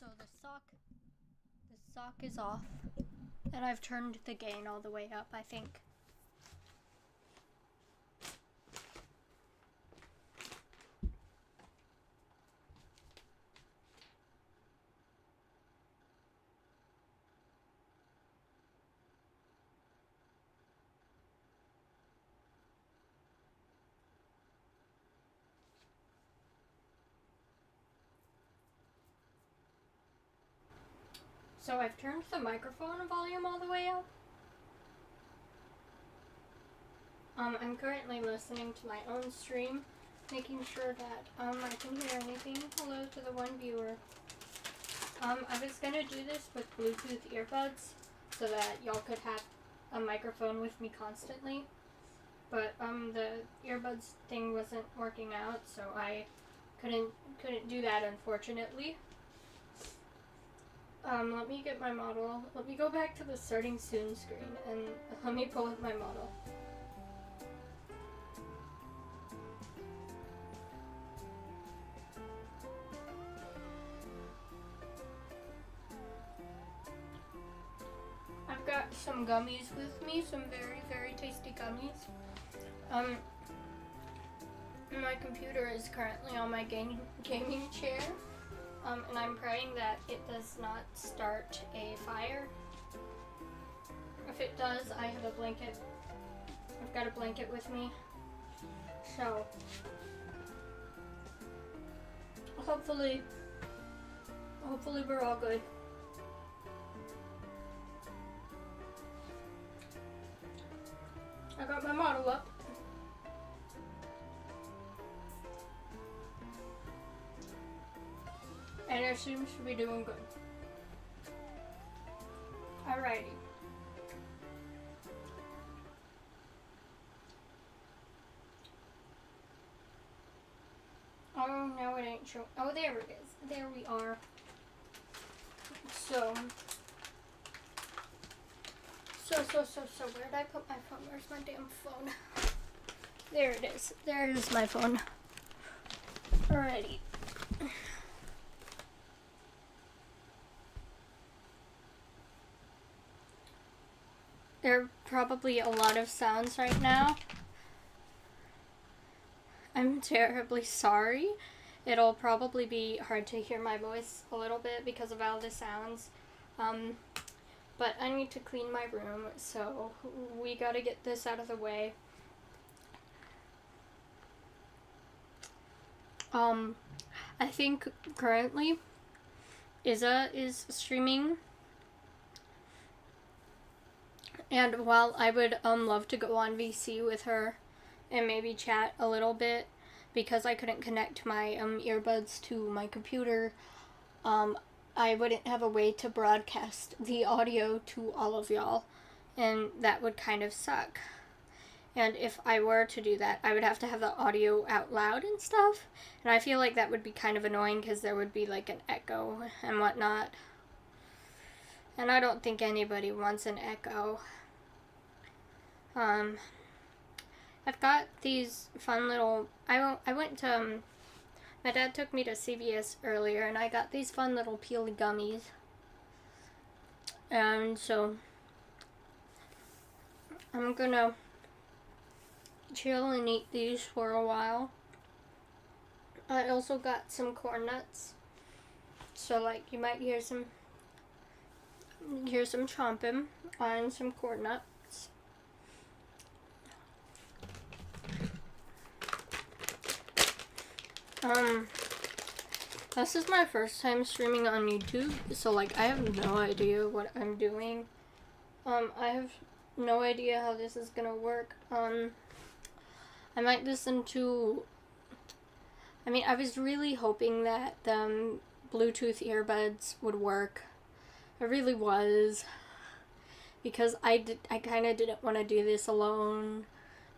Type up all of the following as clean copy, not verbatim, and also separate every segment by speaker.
Speaker 1: So the sock is off, and I've turned the gain all the way up, I think. So I've turned the microphone volume all the way up. I'm currently listening to my own stream, making sure that I can hear anything. Hello to the one viewer. I was gonna do this with Bluetooth earbuds so that y'all could have a microphone with me constantly, but the earbuds thing wasn't working out, so I couldn't do that, unfortunately. Let me get my model. Let me go back to the starting soon screen and let me pull up my model. I've got some gummies with me, some very, very tasty gummies. My computer is currently on my gaming chair. And I'm praying that it does not start a fire. If it does, I have a blanket. I've got a blanket with me. So, hopefully we're all good. I got my model up. And it seems to be doing good. Alrighty. Oh, no, it ain't showing. Oh, there it is. There we are. So, where did I put my phone? Where's my damn phone? There it is. There is my phone. Alrighty. There are probably a lot of sounds right now. I'm terribly sorry. It'll probably be hard to hear my voice a little bit because of all the sounds. But I need to clean my room, so we gotta get this out of the way. I think currently Iza is streaming. And while I would love to go on VC with her and maybe chat a little bit, because I couldn't connect my earbuds to my computer, I wouldn't have a way to broadcast the audio to all of y'all, and that would kind of suck. And if I were to do that, I would have to have the audio out loud and stuff, and I feel like that would be kind of annoying because there would be like an echo and whatnot. And I don't think anybody wants an echo. I've got these fun little, I went to, my dad took me to CVS earlier, and I got these fun little peely gummies. And so, I'm gonna chill and eat these for a while. I also got some corn nuts. So, like, you might hear some chomping on some corn nuts. This is my first time streaming on YouTube, so like I have no idea what I'm doing. I have no idea how this is gonna work. I might listen to, I was really hoping that the Bluetooth earbuds would work. I really was, because I kind of didn't want to do this alone.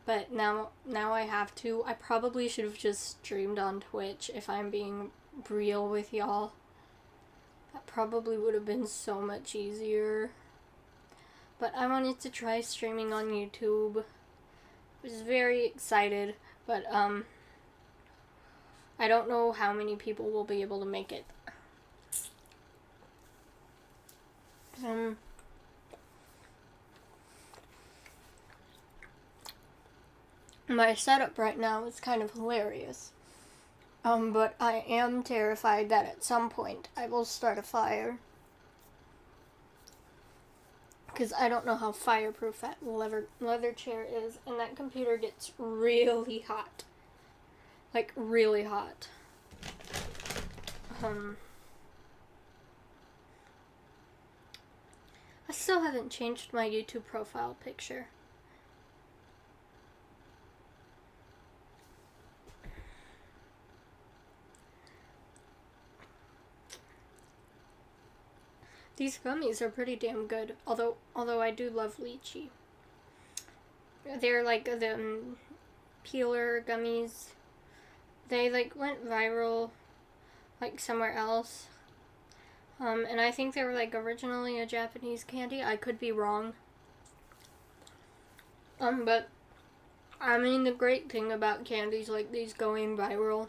Speaker 1: But now I have to. I probably should have just streamed on Twitch if I'm being real with y'all. That probably would have been so much easier. But I wanted to try streaming on YouTube. I was very excited, but I don't know how many people will be able to make it. My setup right now is kind of hilarious. But I am terrified that at some point I will start a fire. Because I don't know how fireproof that leather chair is, and that computer gets really hot. Like, really hot. I still haven't changed my YouTube profile picture. These gummies are pretty damn good, although I do love lychee. They're like the peeler gummies. They like went viral like somewhere else. And I think they were like originally a Japanese candy. I could be wrong. But I mean, the great thing about candies like these going viral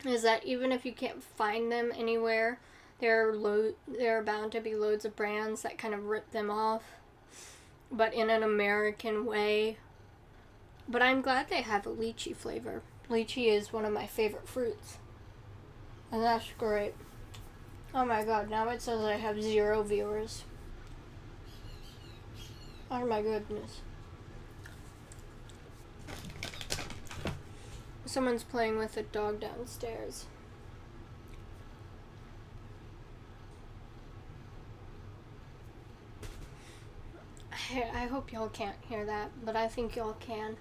Speaker 1: is that even if you can't find them anywhere, there are bound to be loads of brands that kind of rip them off, but in an American way. But I'm glad they have a lychee flavor. Lychee is one of my favorite fruits. And that's great. Oh my god, now it says I have 0 viewers. Oh my goodness. Someone's playing with a dog downstairs. I hope y'all can't hear that, but I think y'all can.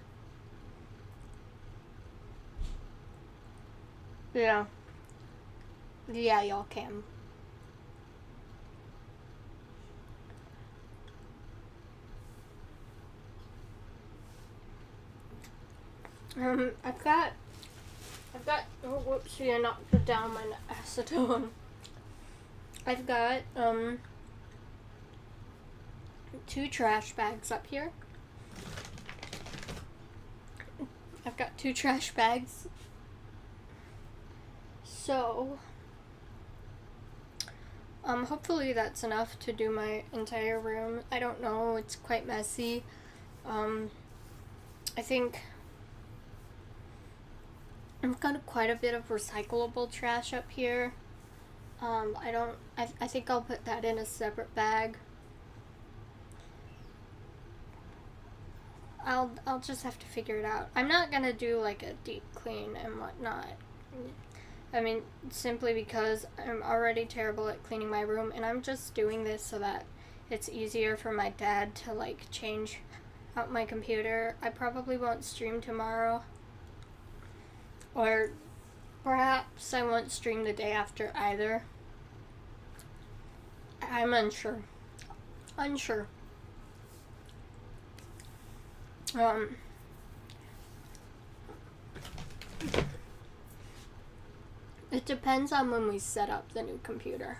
Speaker 1: Yeah. Yeah, y'all can. I've got, oh whoopsie, I knocked down my acetone. I've got, 2 trash bags up here. I've got 2 trash bags. So, hopefully that's enough to do my entire room. I don't know, it's quite messy. I think I've got quite a bit of recyclable trash up here. I think I'll put that in a separate bag. I'll just have to figure it out. I'm not gonna do like a deep clean and whatnot. I mean, simply because I'm already terrible at cleaning my room, and I'm just doing this so that it's easier for my dad to like change out my computer. I probably won't stream tomorrow. Or perhaps I won't stream the day after either. I'm unsure. It depends on when we set up the new computer.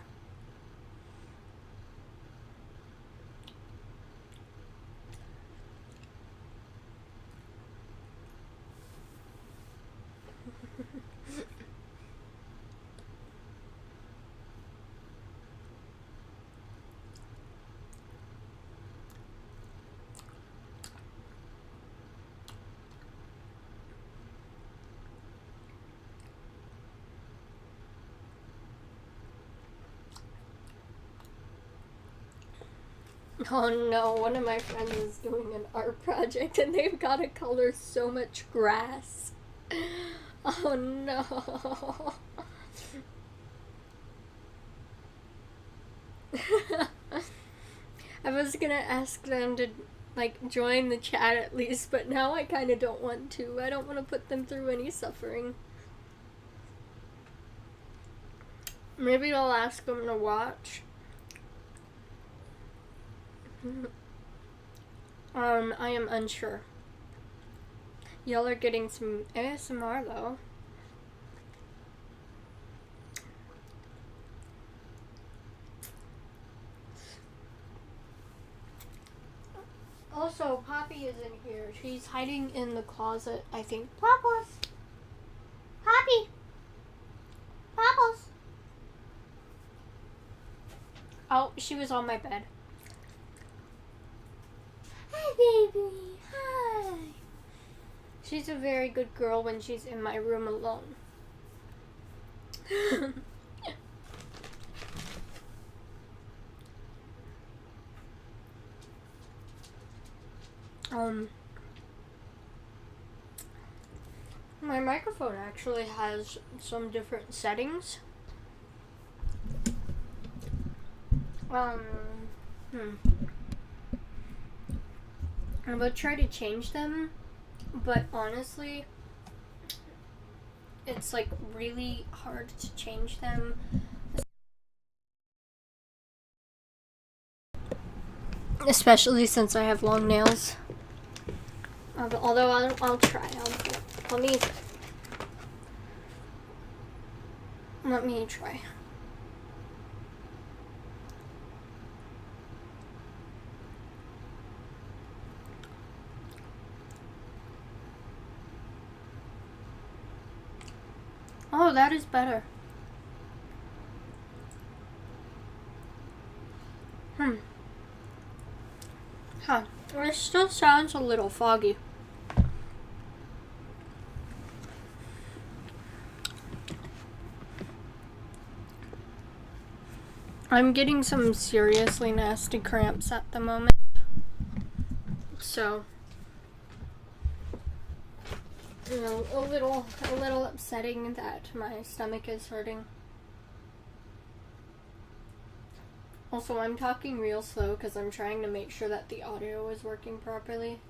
Speaker 1: Oh no, one of my friends is doing an art project and they've got to color so much grass. Oh no. I was gonna ask them to like join the chat at least, but now I kind of don't want to. I don't want to put them through any suffering. Maybe I'll ask them to watch. I am unsure. Y'all are getting some ASMR though. Also, Poppy is in here. She's hiding in the closet, I think. Popples! Poppy! Popples! she was on my bed. Hi, baby. Hi. She's a very good girl when she's in my room alone. My microphone actually has some different settings. I would try to change them, but honestly, it's like really hard to change them. Especially since I have long nails. Although I'll try. Let me try. Oh, that is better. Huh. It still sounds a little foggy. I'm getting some seriously nasty cramps at the moment. So, you know, a little upsetting that my stomach is hurting. Also, I'm talking real slow because I'm trying to make sure that the audio is working properly.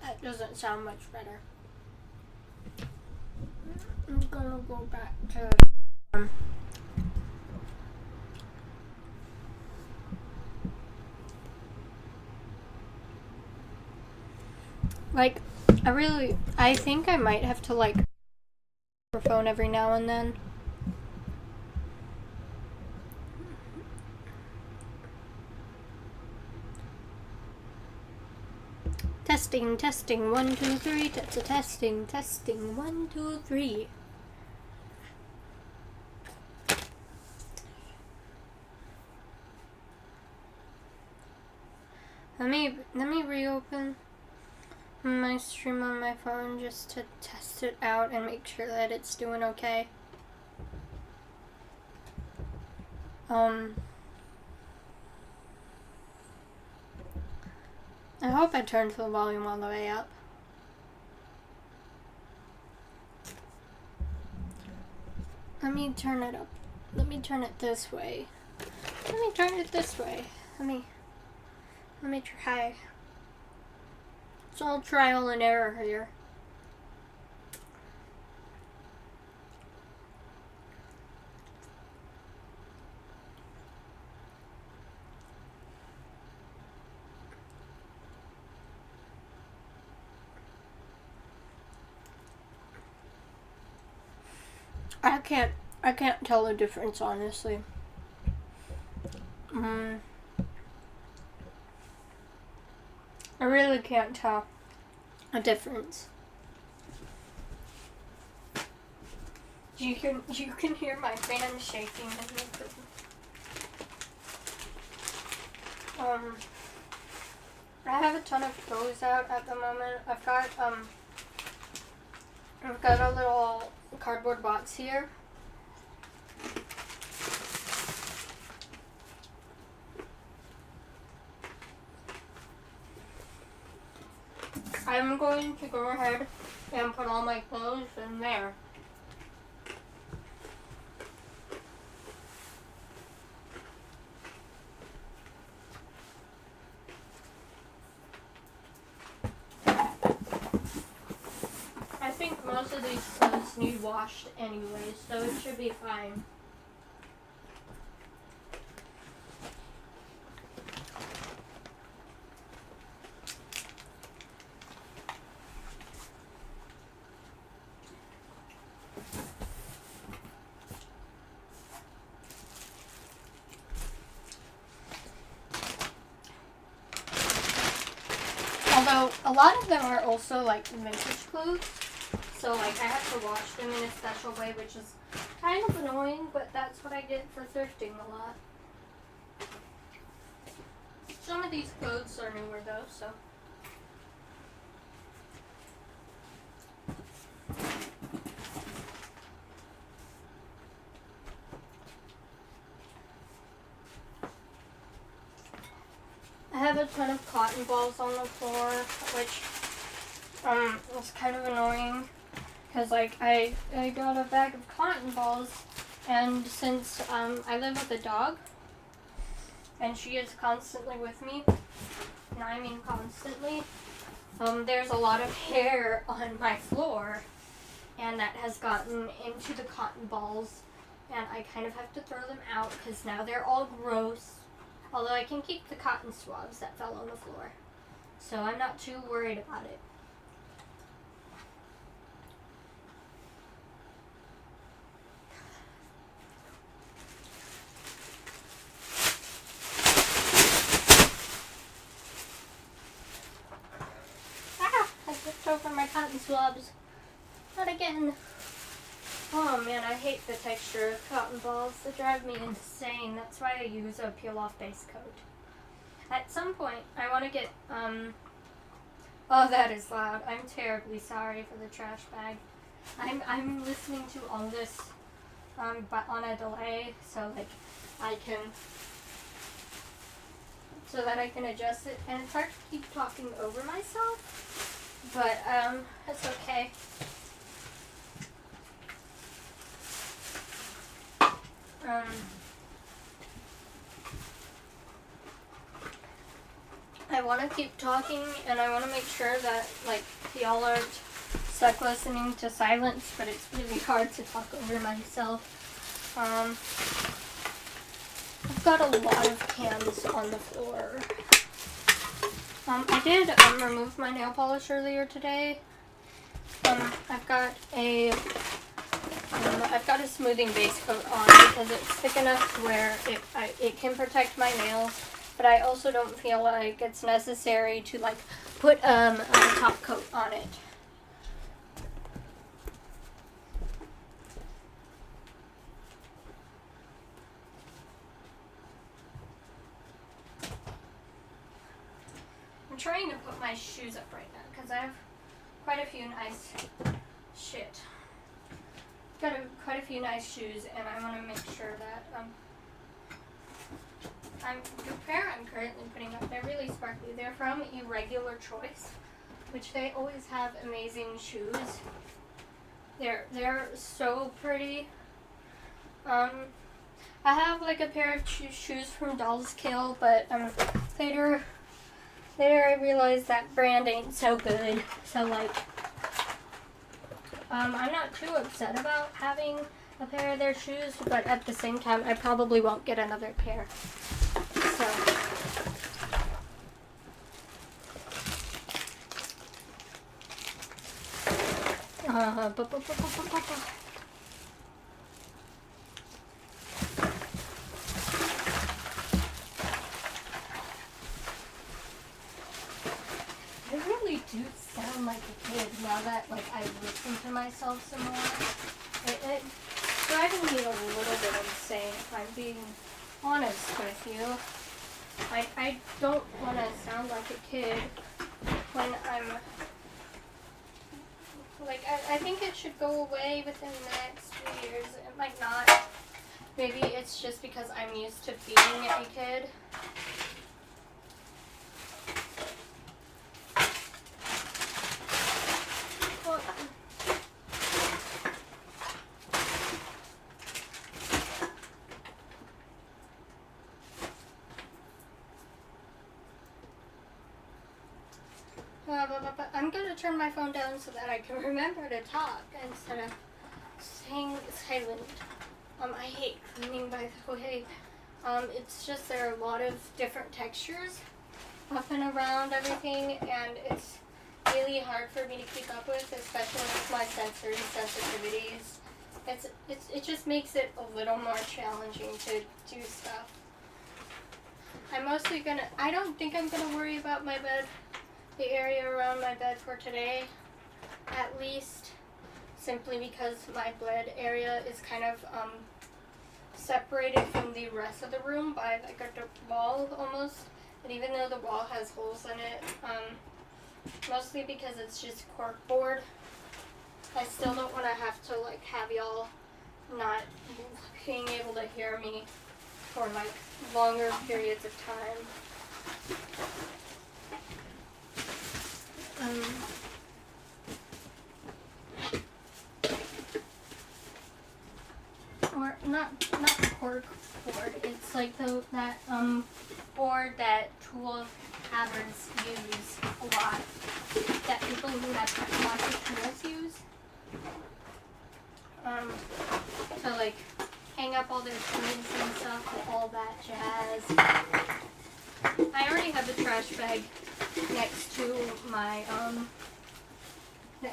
Speaker 1: That doesn't sound much better. I'm gonna go back to like, I think I might have to like microphone every now and then. Testing, 1, 2, 3. That's a testing, 1, 2, 3. Let me reopen my stream on my phone just to test it out and make sure that it's doing okay. I hope I turned the volume all the way up. Let me turn it up. Let me turn it this way. Let me turn it this way. Let me try. It's all trial and error here. I can't tell the difference, honestly. I really can't tell a difference. You can hear my fan shaking in the room. I have a ton of clothes out at the moment. I've got a little cardboard box here. I'm going to go ahead and put all my clothes in there. I think most of these clothes need washed anyway, so it should be fine. Although a lot of them are also like vintage clothes, so like I have to wash them in a special way, which is kind of annoying, but that's what I get for thrifting a lot. Some of these clothes are newer though, so. I have a ton of cotton balls on the floor, which was kind of annoying because like I got a bag of cotton balls, and since I live with a dog and she is constantly with me, and I mean constantly, there's a lot of hair on my floor, and that has gotten into the cotton balls, and I kind of have to throw them out because now they're all gross. Although I can keep the cotton swabs that fell on the floor. So I'm not too worried about it. Ah! I flipped over my cotton swabs. Not again. Oh man, I hate the texture of cotton balls. They drive me insane. That's why I use a peel-off base coat. At some point, I want to get, oh, that is loud. I'm terribly sorry for the trash bag. I'm listening to all this, but on a delay, so, like, so that I can adjust it. And it's hard to keep talking over myself, but, it's okay. I want to keep talking, and I want to make sure that, like, y'all aren't stuck listening to silence, but it's really hard to talk over myself. I've got a lot of cans on the floor. I did remove my nail polish earlier today. I've got a smoothing base coat on because it's thick enough to where it can protect my nails, but I also don't feel like it's necessary to like put a top coat on it. I'm trying to put my shoes up right now because I have quite a few nice quite a few nice shoes, and I want to make sure that the pair I'm currently putting up, they're really sparkly. They're from Irregular Choice, which they always have amazing shoes. They're so pretty. I have like a pair of shoes from Dolls Kill, but later I realized that brand ain't so good. So like, I'm not too upset about having a pair of their shoes, but at the same time, I probably won't get another pair. So. I really do sound like a kid now that like I listen to myself some more. It's driving me a little bit insane, if I'm being honest with you. I don't want to sound like a kid when I'm like, I think it should go away within the next 2 years. It might not. Maybe it's just because I'm used to being a kid. I'm gonna turn my phone down so that I can remember to talk instead of staying silent. I hate cleaning, by the way. It's just there are a lot of different textures up and around everything, and it's really hard for me to keep up with, especially with my sensory sensitivities. It just makes it a little more challenging to do stuff. I don't think I'm gonna worry about my bed the area around my bed for today, at least, simply because my bed area is kind of separated from the rest of the room by like a wall almost. And even though the wall has holes in it, mostly because it's just corkboard, I still don't want to have to like have y'all not being able to hear me for like longer periods of time. Or not cork board. It's like that board that tool havers use a lot. That people who have lots of tools use. To like hang up all their tools and stuff and all that jazz. I already have a trash bag next to my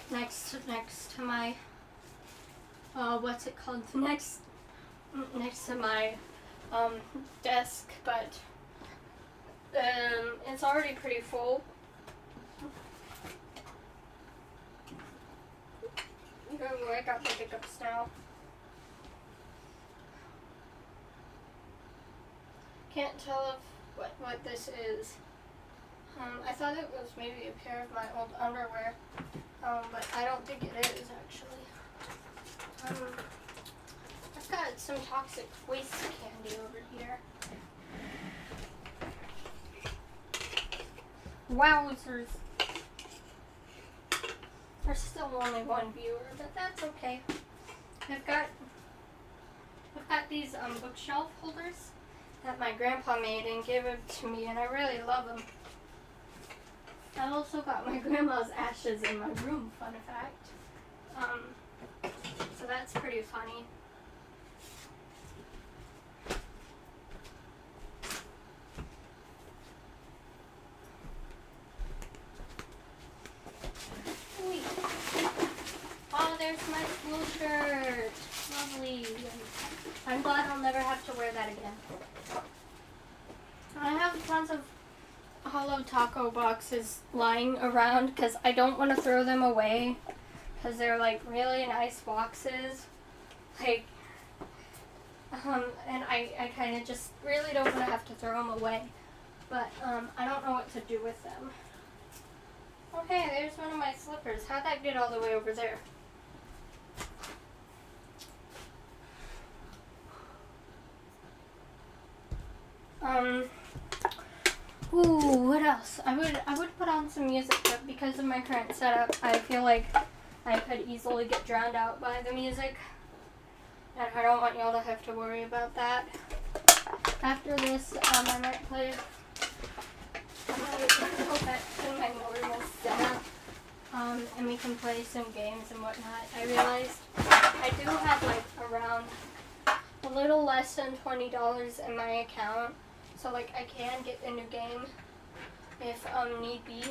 Speaker 1: next to my what's it called? Next to my desk, but it's already pretty full. Oh, I got the hiccups now. Can't tell if what this is. I thought it was maybe a pair of my old underwear, but I don't think it is actually. I've got some toxic waste candy over here. Wowzers. There's still only one viewer, but that's okay. I've got these bookshelf holders that my grandpa made and gave it to me, and I really love them. I also got my grandma's ashes in my room, fun fact. So that's pretty funny. Sweet. Oh, there's my school shirt. Lovely. I'm glad I'll never have to wear that again. I have tons of hollow taco boxes lying around because I don't want to throw them away because they're like really nice boxes. Like, and I kind of just really don't want to have to throw them away. But I don't know what to do with them. Okay, there's one of my slippers. How'd that get all the way over there? Ooh, what else? I would put on some music, but because of my current setup, I feel like I could easily get drowned out by the music. And I don't want y'all to have to worry about that. After this, I might play in my normal setup, and we can play some games and whatnot. I realized I do have like around a little less than $20 in my account, so like I can get a new game if need be.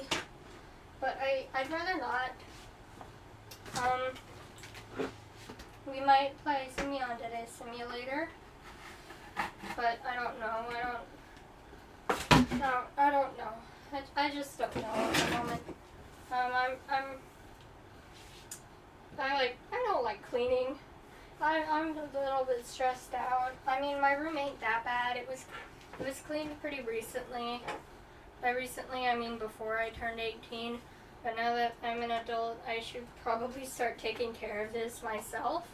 Speaker 1: But I'd rather not. We might play some Yandere Simulator, but I don't know. I don't know. I just don't know at the moment. I don't like cleaning. I'm a little bit stressed out. I mean, my room ain't that bad. It was cleaned pretty recently. By recently, I mean before I turned 18. But now that I'm an adult, I should probably start taking care of this myself.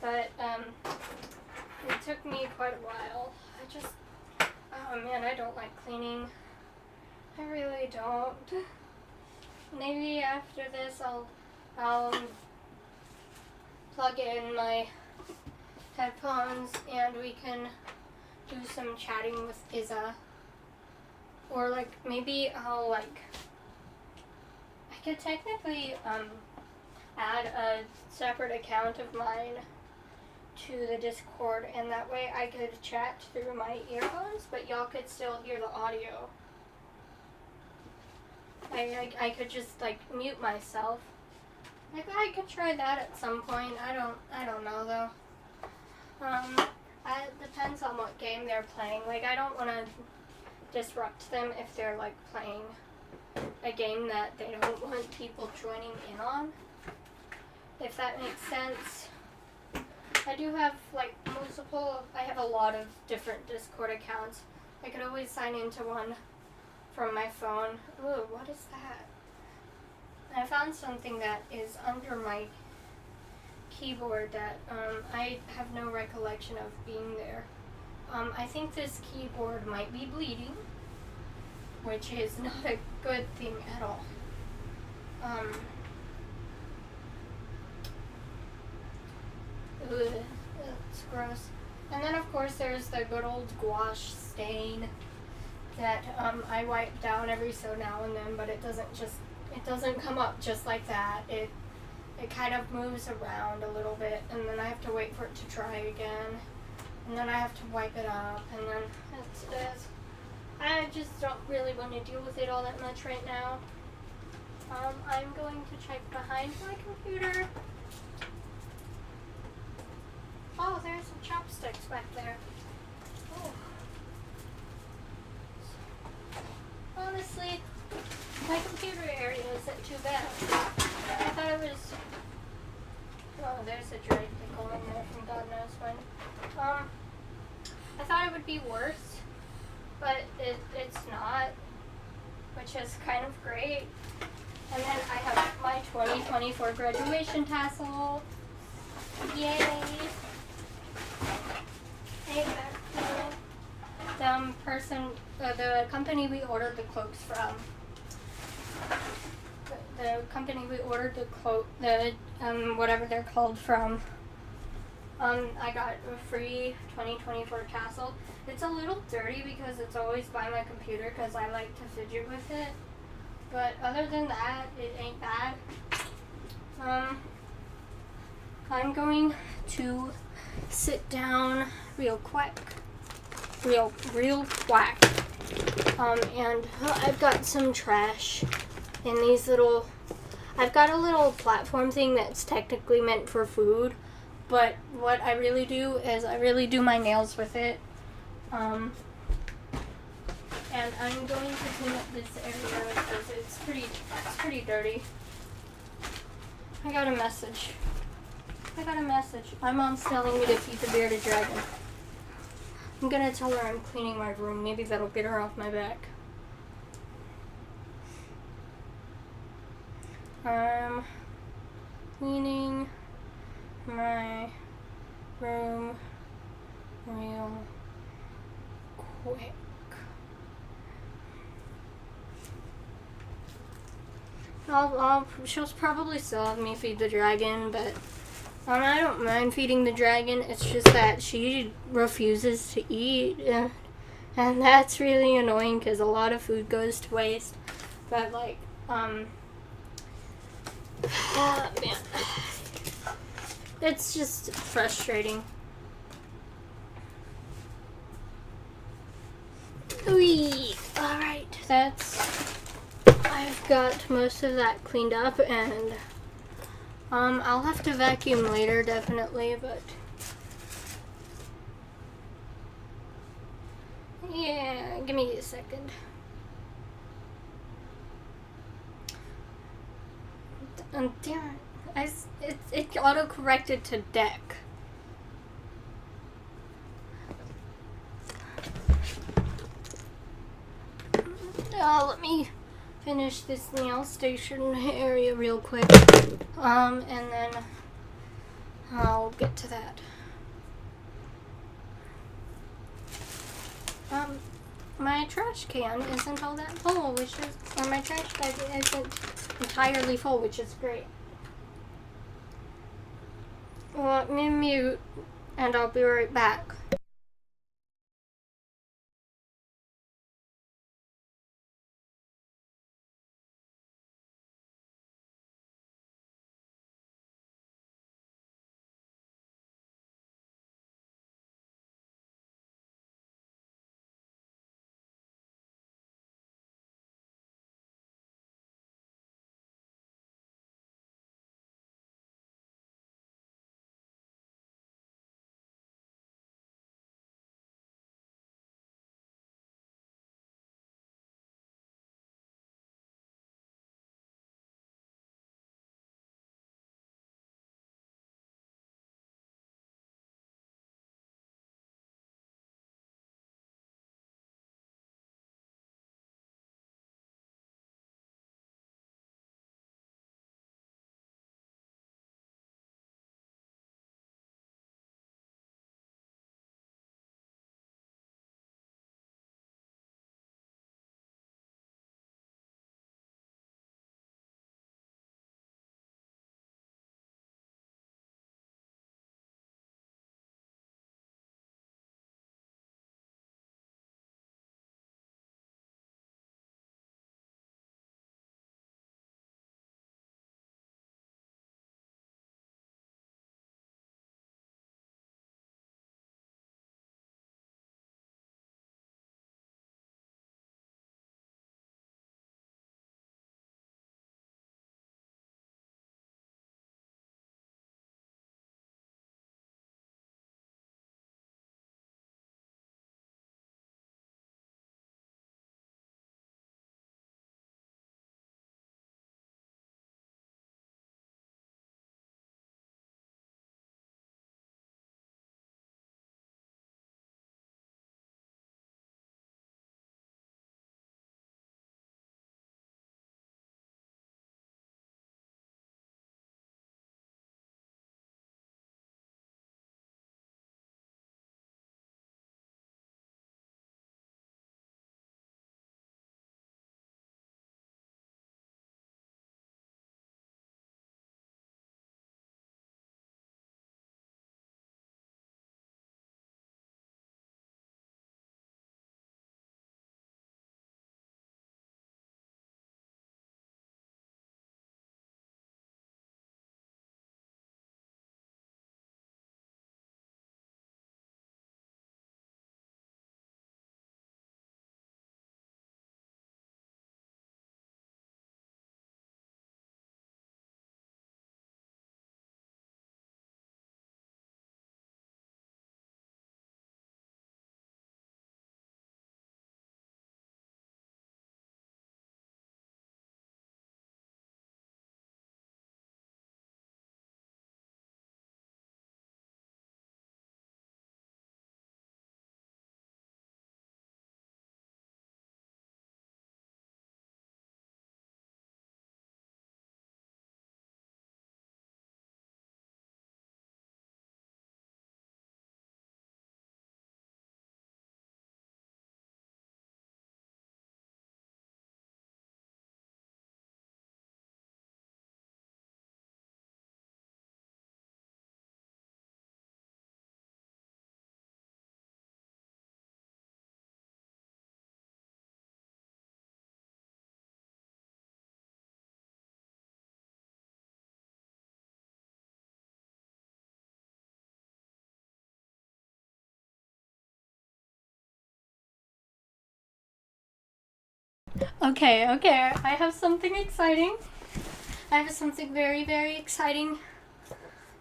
Speaker 1: But it took me quite a while. Oh man, I don't like cleaning. I really don't. Maybe after this I'll plug in my headphones and we can do some chatting with Iza. Or like maybe I could technically add a separate account of mine to the Discord, and that way I could chat through my earphones, but y'all could still hear the audio. I could just like mute myself. I could try that at some point. I don't know though. It depends on what game they're playing. Like I don't want to disrupt them if they're like playing a game that they don't want people joining in on, if that makes sense. I do have like I have a lot of different Discord accounts. I could always sign into one from my phone. Ooh, what is that? I found something that is under my keyboard that I have no recollection of being there. I think this keyboard might be bleeding, which is not a good thing at all. It's gross. And then of course there's the good old gouache stain that I wipe down every so now and then, but it doesn't come up just like that. It kind of moves around a little bit, and then I have to wait for it to dry again, and then I have to wipe it up, and then I just don't really want to deal with it all that much right now. I'm going to check behind my computer. Oh, there's some chopsticks back there. Oh. Honestly, my computer area isn't too bad. I thought it was... Oh, there's a dried pickle in there from God knows when. I thought it would be worse, but it's not, which is kind of great. And then I have my 2024 graduation tassel. Yay! Hey, the company we ordered the cloaks from. The company we ordered whatever they're called from. I got a free 2024 tassel. It's a little dirty because it's always by my computer because I like to fidget with it. But other than that, it ain't bad. I'm going to sit down real quick. And I've got some trash in these little... I've got a little platform thing that's technically meant for food, but what I really do is I really do my nails with it. And I'm going to clean up this area because it's pretty dirty. I got a message. My mom's telling me to feed the bearded dragon. I'm gonna tell her I'm cleaning my room. Maybe that'll get her off my back. Cleaning my room real quick. She'll probably still have me feed the dragon, but I don't mind feeding the dragon. It's just that she refuses to eat, and that's really annoying because a lot of food goes to waste. But like, man, it's just frustrating. Alright, I've got most of that cleaned up, and I'll have to vacuum later, definitely, but yeah, give me a second. Damn it, it auto-corrected to deck. Let me finish this nail station area real quick, and then I'll get to that. My trash can isn't all that full, or my trash bag isn't entirely full, which is great. Let me mute, and I'll be right back. Okay, okay. I have something exciting. I have something very, very exciting.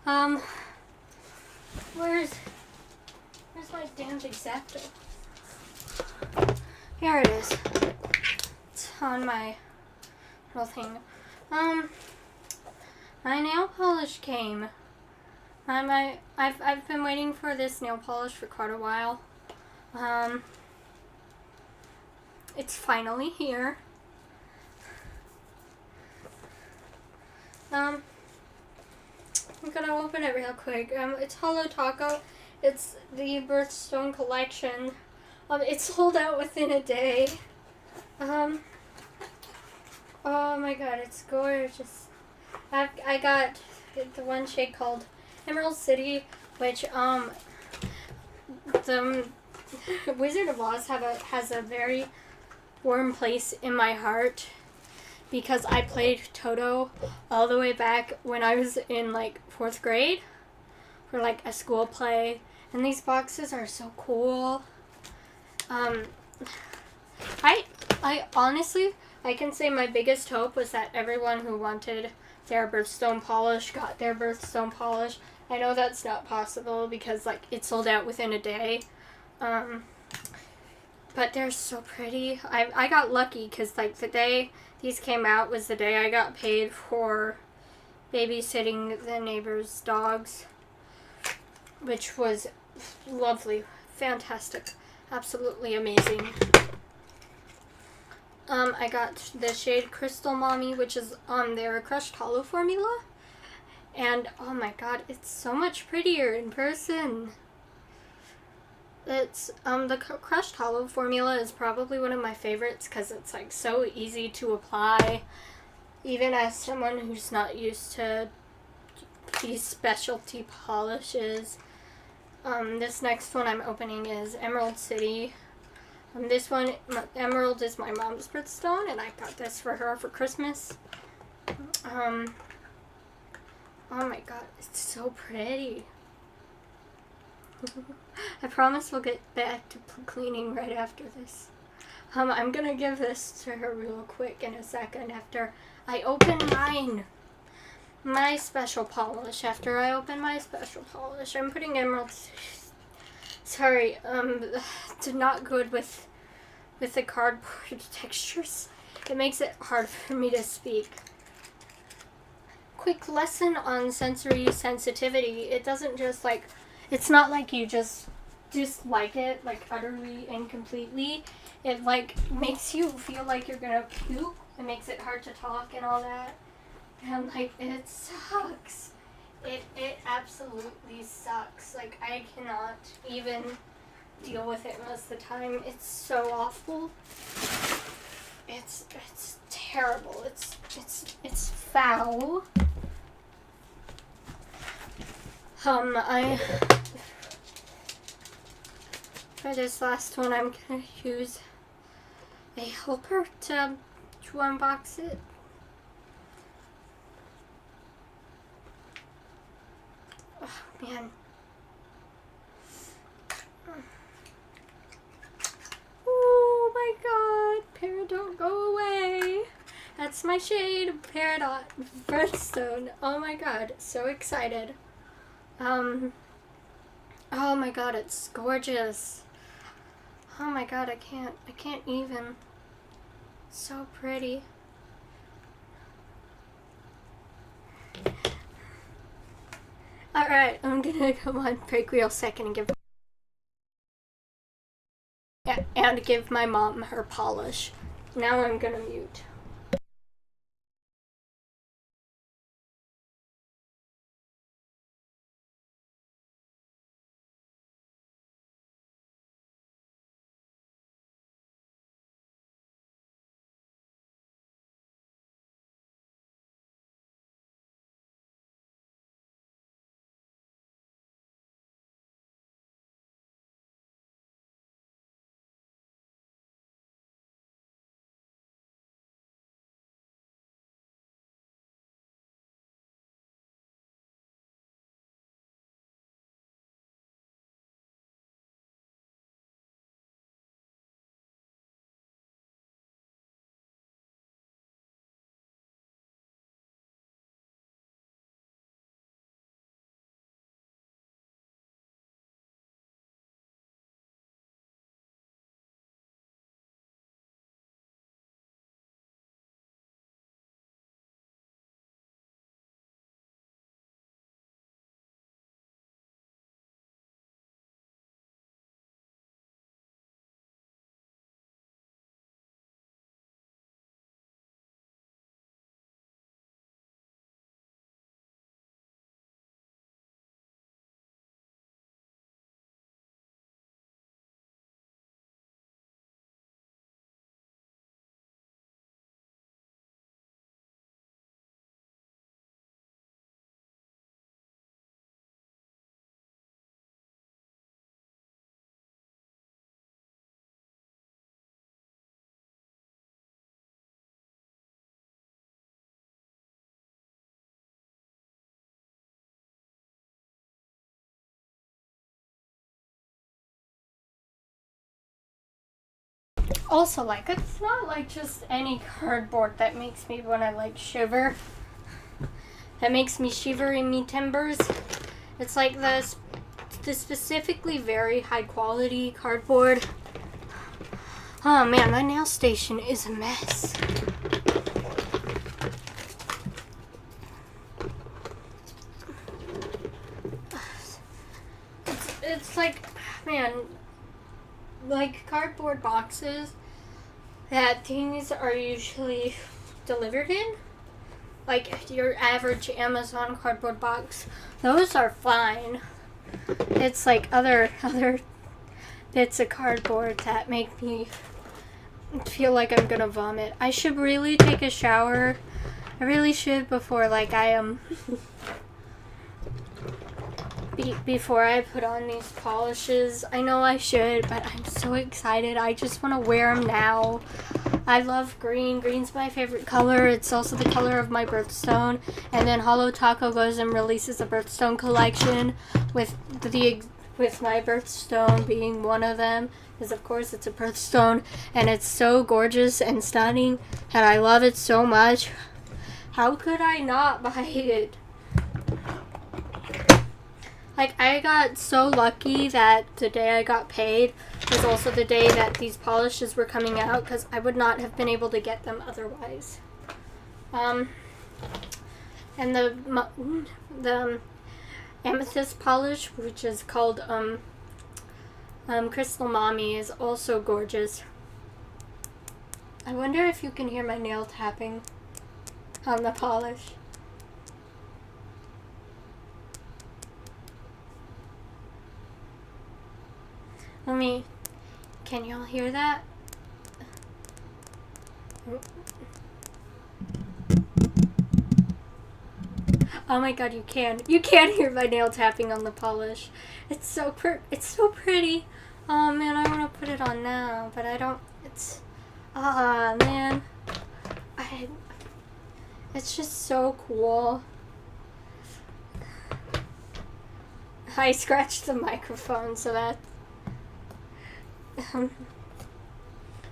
Speaker 1: Um, where's my damn Exacto? Here it is. It's on my little thing. My nail polish came. I've been waiting for this nail polish for quite a while. It's finally here. I'm gonna open it real quick. It's Holo Taco. It's the Birthstone collection. It sold out within a day. Oh my god, it's gorgeous. I got the one shade called Emerald City, which the Wizard of Oz has a very warm place in my heart because I played Toto all the way back when I was in like 4th grade for like a school play, and these boxes are so cool. I honestly, I can say my biggest hope was that everyone who wanted their birthstone polish got their birthstone polish. I know that's not possible because like it sold out within a day. But they're so pretty. I got lucky because like the day these came out was the day I got paid for babysitting the neighbor's dogs, which was lovely, fantastic, absolutely amazing. I got the shade Crystal Mommy, which is on their Crushed Hollow formula. And oh my god, it's so much prettier in person. It's the Crushed Hollow formula is probably one of my favorites because it's like so easy to apply, even as someone who's not used to these specialty polishes. This next one I'm opening is Emerald City. This one, Emerald, is my mom's birthstone, and I got this for her for Christmas. Oh my god, it's so pretty. I promise we'll get back to cleaning right after this. I'm gonna give this to her real quick in a second after I open my special polish. After I open my special polish, I'm putting Emerald. Sorry, not good with the cardboard textures. It makes it hard for me to speak. Quick lesson on sensory sensitivity. It doesn't just like, it's not like you just dislike it like utterly and completely. It like makes you feel like you're gonna puke. It makes it hard to talk and all that. And like it sucks. It absolutely sucks. Like I cannot even deal with it most of the time. It's so awful. It's terrible. It's foul. For this last one, I'm gonna use a helper to unbox it. Oh man. Oh my god, Peridot, go away. That's my shade, Peridot Birthstone. Oh my god, so excited. Oh my god, it's gorgeous. Oh my god, I can't even. So pretty. Alright, I'm gonna come on break real second and give my mom her polish. Now I'm gonna mute. Also, like, it's not like just any cardboard that makes me want to, like, shiver. That makes me shiver in me timbers. It's like the specifically very high quality cardboard. Oh man, my nail station is a mess. It's like, man, like cardboard boxes that things are usually delivered in. Like your average Amazon cardboard box, those are fine. It's like other bits of cardboard that make me feel like I'm gonna vomit. I should really take a shower. I really should before like I am before I put on these polishes. I know I should, but I'm so excited. I just want to wear them now. I love green. Green's my favorite color. It's also the color of my birthstone. And then Holo Taco goes and releases a birthstone collection with my birthstone being one of them. Because of course it's a birthstone and it's so gorgeous and stunning and I love it so much. How could I not buy it? Like, I got so lucky that the day I got paid was also the day that these polishes were coming out, because I would not have been able to get them otherwise. And the amethyst polish, which is called Crystal Mommy, is also gorgeous. I wonder if you can hear my nail tapping on the polish. Can y'all hear that? Oh my god, you can hear my nail tapping on the polish. It's so pretty. Oh man, I want to put it on now, but I don't, man. It's just so cool. I scratched the microphone so that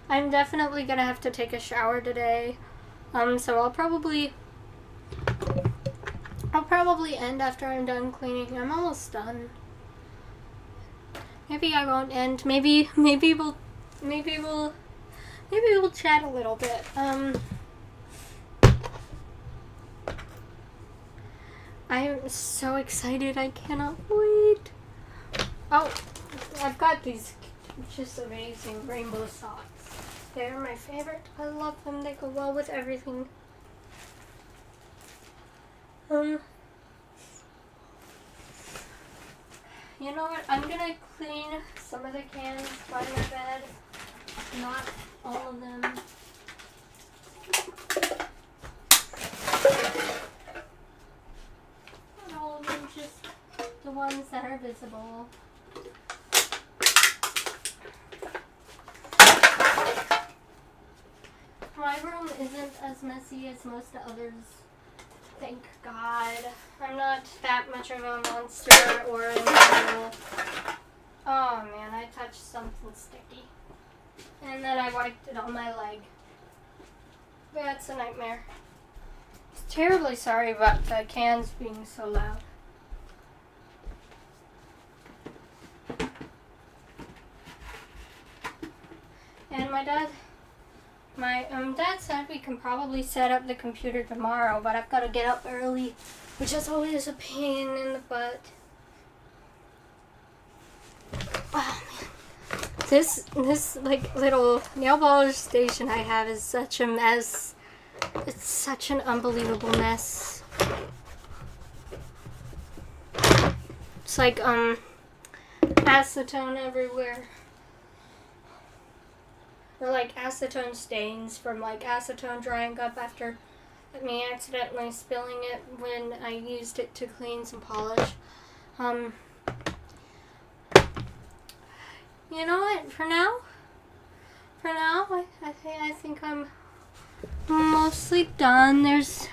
Speaker 1: I'm definitely gonna have to take a shower today. So I'll probably end after I'm done cleaning. I'm almost done. Maybe I won't end. Maybe we'll chat a little bit. I'm so excited. I cannot wait. Oh, I've got these just amazing rainbow socks. They're my favorite. I love them. They go well with everything. You know what? I'm gonna clean some of the cans by my bed. Not all of them. Not all of them, just the ones that are visible. My room isn't as messy as most others. Thank God. I'm not that much of a monster or a animal. Oh man, I touched something sticky. And then I wiped it on my leg. That's a nightmare. I'm terribly sorry about the cans being so loud. And my dad said we can probably set up the computer tomorrow, but I've got to get up early, which is always a pain in the butt. Oh man, this like little nail polish station I have is such a mess. It's such an unbelievable mess. It's like acetone everywhere. Or like acetone stains from like acetone drying up after me accidentally spilling it when I used it to clean some polish. You know what? For now, I think I'm mostly done. There's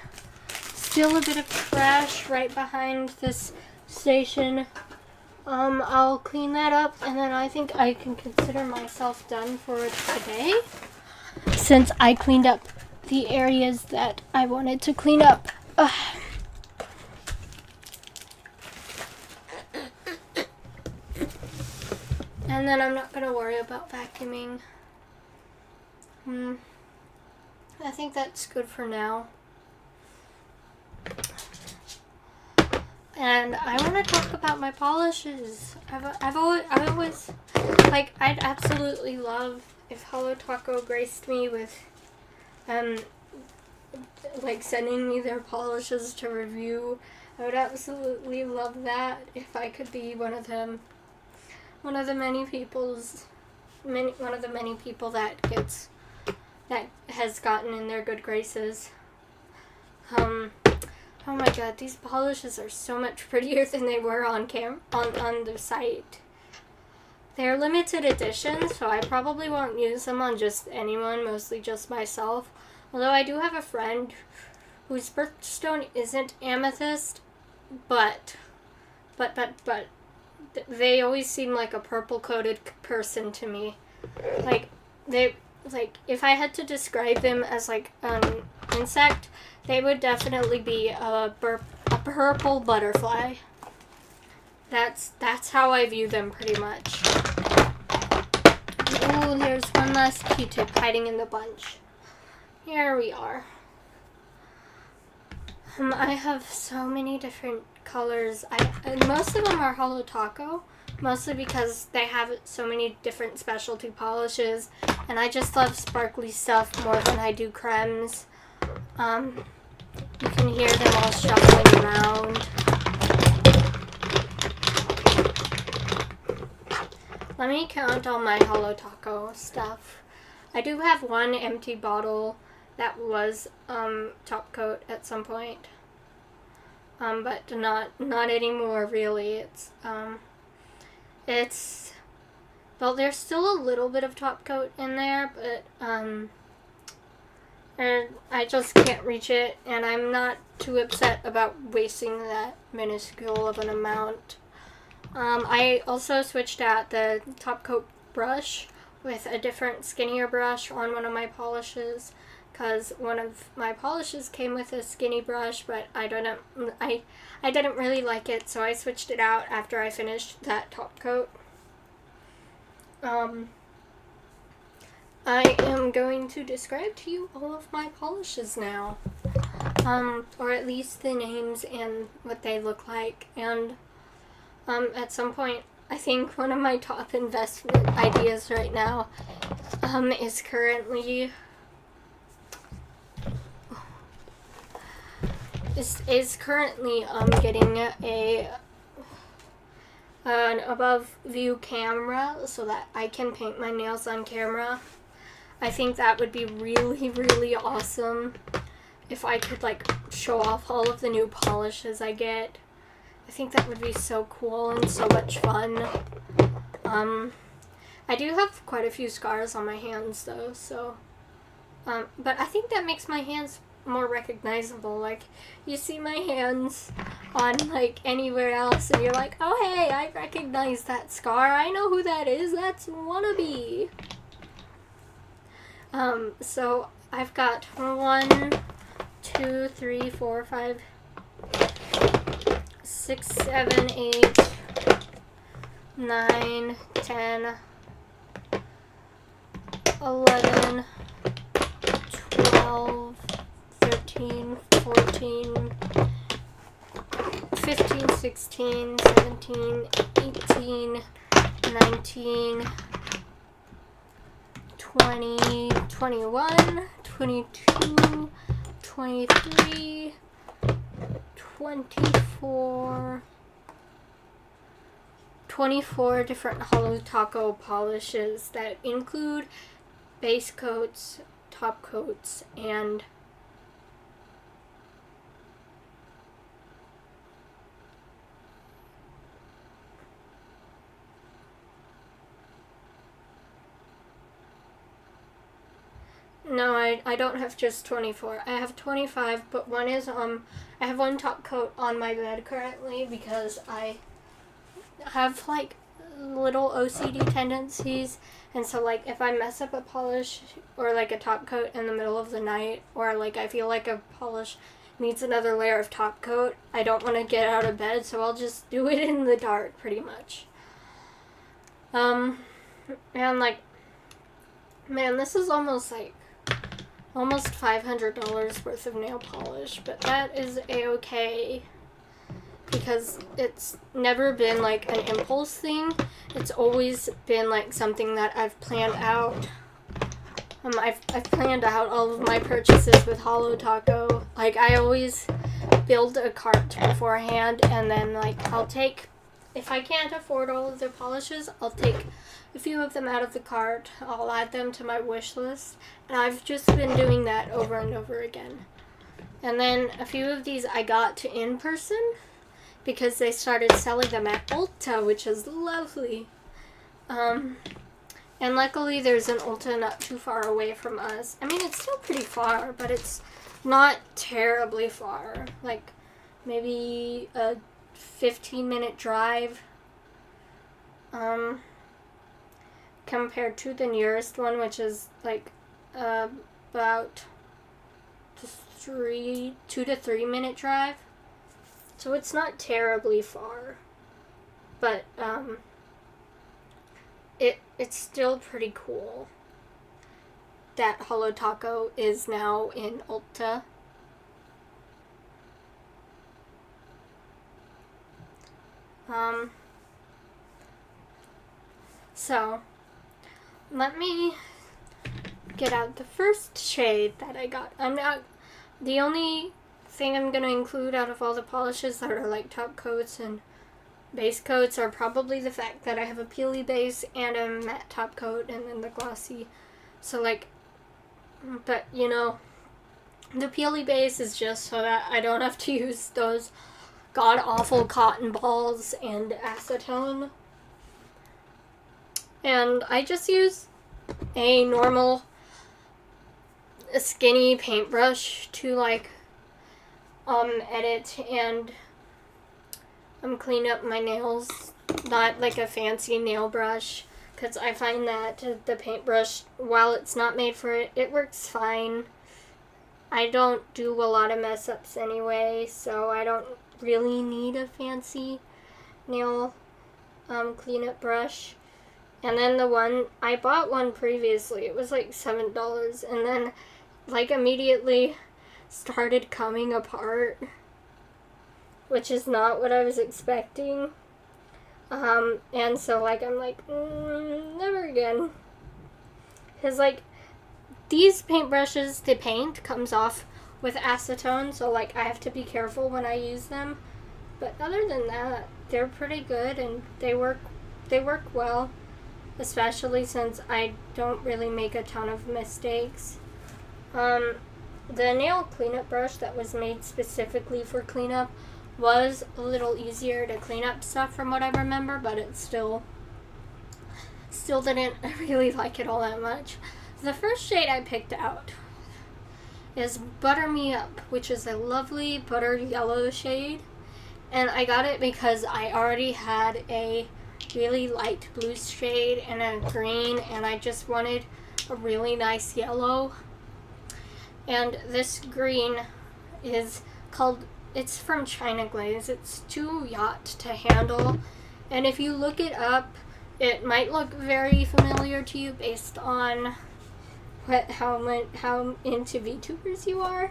Speaker 1: still a bit of trash right behind this station. I'll clean that up, and then I think I can consider myself done for today, since I cleaned up the areas that I wanted to clean up. And then I'm not gonna worry about vacuuming. I think that's good for now. And I want to talk about my polishes. I've always, like, I'd absolutely love if Hello Taco graced me with, like, sending me their polishes to review. I would absolutely love that if I could be one of them. One of the many people that has gotten in their good graces. Oh my god, these polishes are so much prettier than they were on the site. They're limited edition, so I probably won't use them on just anyone, mostly just myself. Although I do have a friend whose birthstone isn't amethyst, but they always seem like a purple-coated person to me. Like, if I had to describe them as, like, an insect, they would definitely be a purple butterfly. That's how I view them, pretty much. Ooh, there's one last Q-tip hiding in the bunch. Here we are. I have so many different colors. Most of them are Hello Taco, mostly because they have so many different specialty polishes, and I just love sparkly stuff more than I do cremes. You can hear them all shuffling around. Let me count all my Hello Taco stuff. I do have one empty bottle that was top coat at some point. But not anymore, really. Well, there's still a little bit of top coat in there, but I just can't reach it, and I'm not too upset about wasting that minuscule of an amount. I also switched out the top coat brush with a different skinnier brush on one of my polishes, because one of my polishes came with a skinny brush, but I didn't really like it, so I switched it out after I finished that top coat. I am going to describe to you all of my polishes now, or at least the names and what they look like, and at some point, I think one of my top investment ideas right now is currently getting an above view camera so that I can paint my nails on camera. I think that would be really, really awesome if I could, like, show off all of the new polishes I get. I think that would be so cool and so much fun. I do have quite a few scars on my hands though, so but I think that makes my hands more recognizable. Like, you see my hands on, like, anywhere else and you're like, oh hey, I recognize that scar, I know who that is, that's Wannabe. So I've got 1, 2, 3, 4, 5, 6, 7, 8, 9, 10, 11, 12, 13, 14, 15, 16, 17, 18, 19, 20, 21, 22, 23, 24 different Hello Taco polishes that include base coats, top coats, and no, I don't have just 24. I have 25, but one is, I have one top coat on my bed currently because I have like little OCD tendencies, and so like if I mess up a polish or like a top coat in the middle of the night, or like I feel like a polish needs another layer of top coat, I don't want to get out of bed, so I'll just do it in the dark pretty much. And like, man, this is almost $500 worth of nail polish, but that is a-okay because it's never been like an impulse thing. It's always been like something that I've planned out. I've planned out all of my purchases with Holo Taco. Like, I always build a cart beforehand, and then like I'll take, if I can't afford all of the polishes, I'll take a few of them out of the cart. I'll add them to my wish list, and I've just been doing that over and over again. And then a few of these I got to in person because they started selling them at Ulta, which is lovely. And luckily there's an Ulta not too far away from us. I mean, it's still pretty far, but it's not terribly far. Like, maybe a 15-minute drive. Compared to the nearest one, which is like about 2 to 3 minute drive. So it's not terribly far, but it's still pretty cool that Holo Taco is now in Ulta. So let me get out the first shade that I got. The only thing I'm gonna include out of all the polishes that are like top coats and base coats are probably the fact that I have a peely base and a matte top coat and then the glossy. So like, but you know, the peely base is just so that I don't have to use those god awful cotton balls and acetone. And I just use a normal skinny paintbrush to like edit and clean up my nails, not like a fancy nail brush, because I find that the paintbrush, while it's not made for it, it works fine. I don't do a lot of mess ups anyway, so I don't really need a fancy nail cleanup brush. And then I bought one previously, it was like $7, and then like immediately started coming apart, which is not what I was expecting. And so like I'm like, never again. Because like these paintbrushes, the paint comes off with acetone, so like I have to be careful when I use them. But other than that, they're pretty good and they work well, especially since I don't really make a ton of mistakes. The nail cleanup brush that was made specifically for cleanup was a little easier to clean up stuff from what I remember, but it still didn't really like it all that much. The first shade I picked out is Butter Me Up, which is a lovely butter yellow shade, and I got it because I already had a really light blue shade and a green, and I just wanted a really nice yellow. And this green is it's from China Glaze. It's too yacht to handle, and if you look it up, it might look very familiar to you based on how into VTubers you are.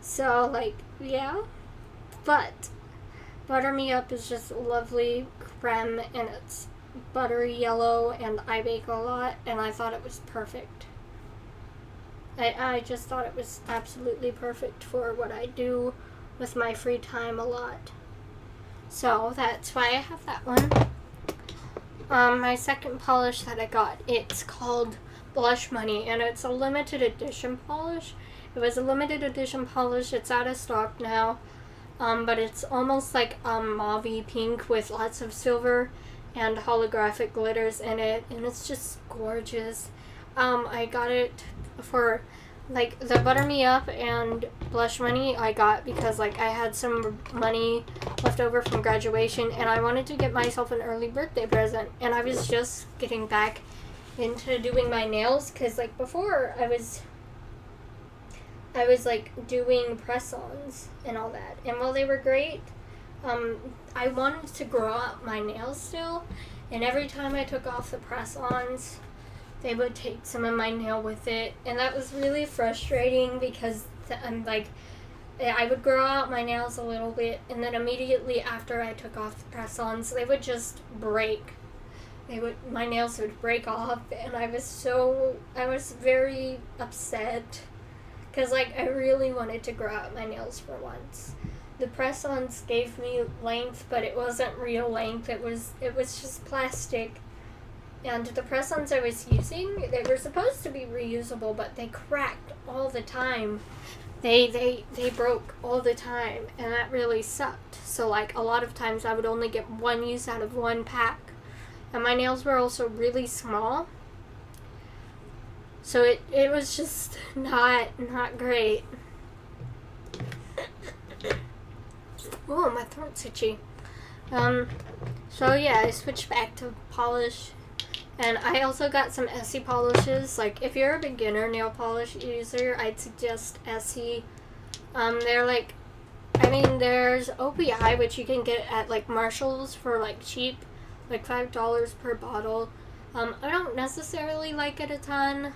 Speaker 1: So like, yeah, but Butter Me Up is just lovely creme, and it's buttery yellow, and I bake a lot, and I thought it was perfect. I just thought it was absolutely perfect for what I do with my free time a lot. So that's why I have that one. My second polish that I got, it's called Blush Money, and it's a limited edition polish. It was a limited edition polish. It's out of stock now, but it's almost like mauve pink with lots of silver and holographic glitters in it, and it's just gorgeous. I got it for like the Butter Me Up and Blush Money I got because like I had some money left over from graduation and I wanted to get myself an early birthday present, and I was just getting back into doing my nails because like before I was like doing press-ons and all that, and while they were great, I wanted to grow out my nails still, and every time I took off the press-ons, they would take some of my nail with it, and that was really frustrating because I'm like, I would grow out my nails a little bit, and then immediately after I took off the press-ons, they would just break. My nails would break off, and I was very upset because like I really wanted to grow out my nails for once. The press-ons gave me length, but it wasn't real length. It was just plastic. And the press-ons I was using, they were supposed to be reusable, but they cracked all the time. They broke all the time, and that really sucked. So like a lot of times I would only get one use out of one pack. And my nails were also really small. So it was just not great. Oh, my throat's itchy. So yeah, I switched back to polish. And I also got some Essie polishes. Like, if you're a beginner nail polish user, I'd suggest Essie. They're like, I mean, there's OPI, which you can get at, like, Marshall's for, like, cheap, like, $5 per bottle. I don't necessarily like it a ton.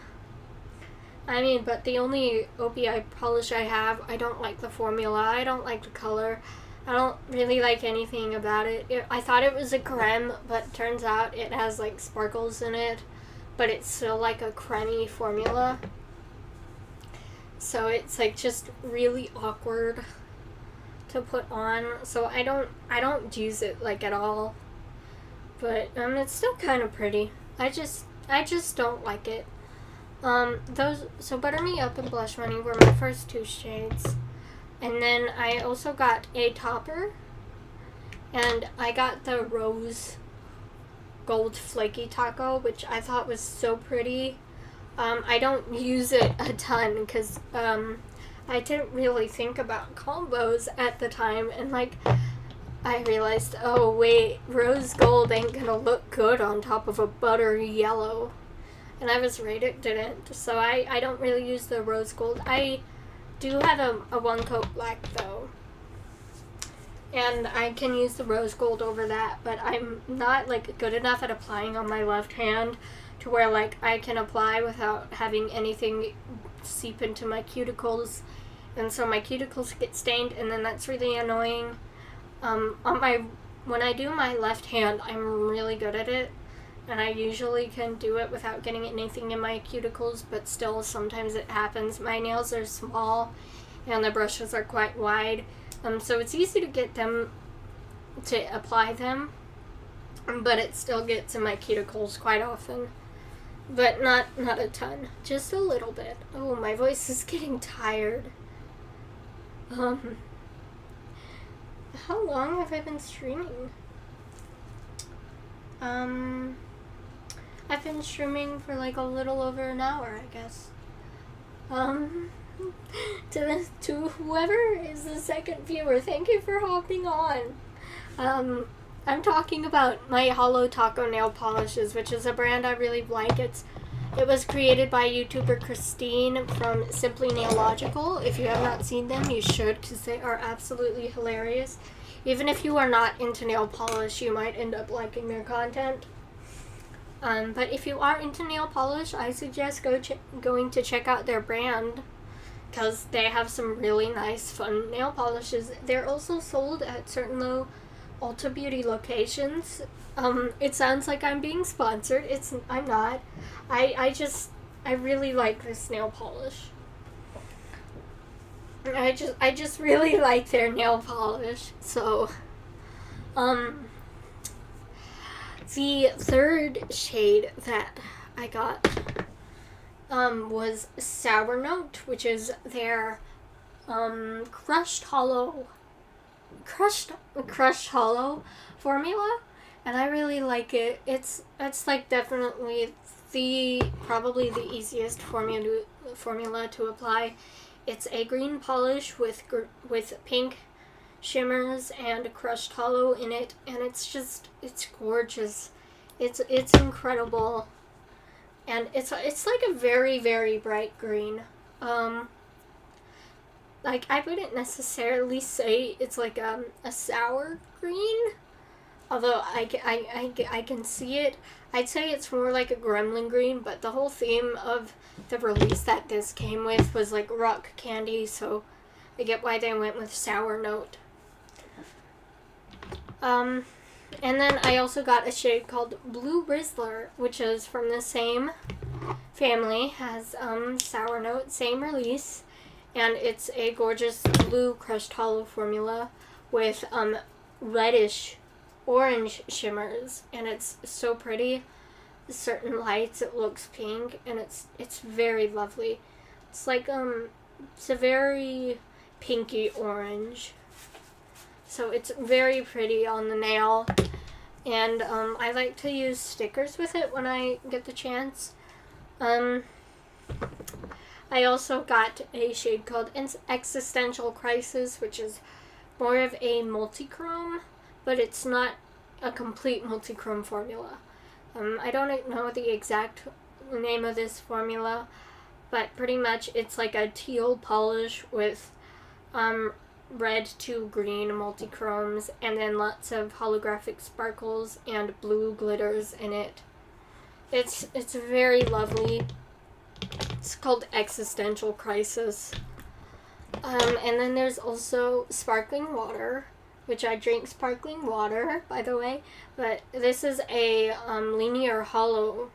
Speaker 1: I mean, but the only OPI polish I have, I don't like the formula. I don't like the color. I don't really like anything about it. I thought it was a creme, but turns out it has like sparkles in it, but it's still like a cremey formula. So it's like just really awkward to put on. So I don't use it like at all. But it's still kind of pretty. I just don't like it. So Butter Me Up and Blush Money were my first two shades. And then I also got a topper, and I got the Rose Gold Flaky Taco, which I thought was so pretty. I don't use it a ton because I didn't really think about combos at the time, and like I realized, oh wait, rose gold ain't gonna look good on top of a buttery yellow. And I was right, it didn't. So I don't really use the rose gold. I do have a one coat black though, and I can use the rose gold over that, but I'm not like good enough at applying on my left hand to where like I can apply without having anything seep into my cuticles, and so my cuticles get stained, and then that's really annoying. When I do my left hand, I'm really good at it, and I usually can do it without getting anything in my cuticles, but still sometimes it happens. My nails are small and the brushes are quite wide, so it's easy to get them to apply them, but it still gets in my cuticles quite often, but not a ton, just a little bit. Oh, my voice is getting tired. How long have I been streaming? I've been streaming for like a little over an hour, I guess. To whoever is the second viewer, thank you for hopping on. I'm talking about my Holo Taco nail polishes, which is a brand I really like. It was created by YouTuber Christine from Simply Nailogical. If you have not seen them, you should, because they are absolutely hilarious. Even if you are not into nail polish, you might end up liking their content. But if you are into nail polish, I suggest going to check out their brand, because they have some really nice, fun nail polishes. They're also sold at certain Ulta Beauty locations. It sounds like I'm being sponsored. I'm not. I really like this nail polish. I just really like their nail polish. So, the third shade that I got was Sour Note, which is their crushed hollow formula, and I really like it. It's like definitely probably the easiest formula to apply. It's a green polish with pink shimmers and crushed hollow in it, and it's gorgeous. It's incredible, and it's like a very, very bright green. Like, I wouldn't necessarily say it's like a sour green, although I can see it. I'd say it's more like a gremlin green, but the whole theme of the release that this came with was like rock candy, so I get why they went with sour note. And then I also got a shade called Blue Rizzler, which is from the same family, has sour note, same release, and it's a gorgeous blue crushed hollow formula with reddish orange shimmers, and it's so pretty. Certain lights it looks pink, and it's very lovely. It's like it's a very pinky orange, so it's very pretty on the nail. And I like to use stickers with it when I get the chance. I also got a shade called Existential Crisis, which is more of a multi-chrome, but it's not a complete multi-chrome formula. I don't know the exact name of this formula, but pretty much it's like a teal polish with red to green multi-chromes, and then lots of holographic sparkles and blue glitters in it. It's very lovely. It's called Existential Crisis. And then there's also sparkling water, which I drink sparkling water, by the way, but this is a linear hollow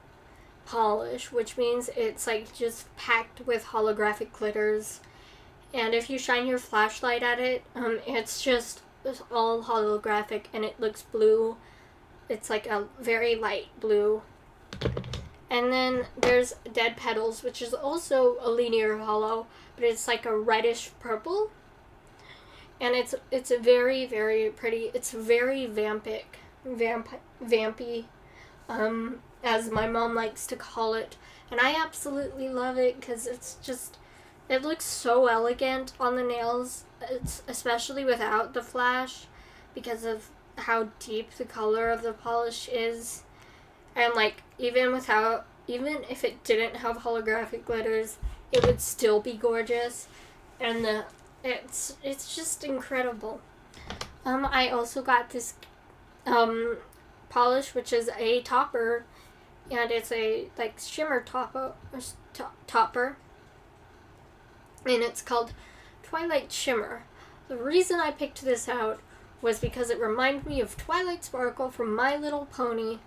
Speaker 1: polish, which means it's like just packed with holographic glitters. And if you shine your flashlight at it, it's all holographic, and it looks blue. It's like a very light blue. And then there's Dead Petals, which is also a linear hollow, but it's like a reddish purple. And it's very, very pretty. It's very vampy, as my mom likes to call it. And I absolutely love it because it looks so elegant on the nails, especially without the flash, because of how deep the color of the polish is. And like, even if it didn't have holographic glitters, it would still be gorgeous. And it's just incredible. I also got this polish, which is a topper, and it's a like shimmer topper, and it's called Twilight Shimmer. The reason I picked this out was because it reminded me of Twilight Sparkle from My Little Pony,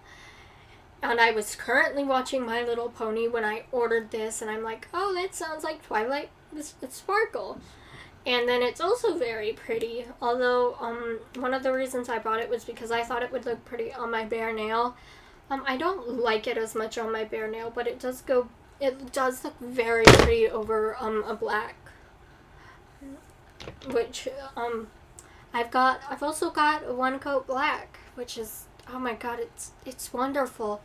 Speaker 1: and I was currently watching My Little Pony when I ordered this, and I'm like, oh, that sounds like Twilight Sparkle. And then it's also very pretty, although one of the reasons I bought it was because I thought it would look pretty on my bare nail. I don't like it as much on my bare nail, but it does look very pretty over a black, which I've also got a One Coat Black, which is, oh my god, it's wonderful.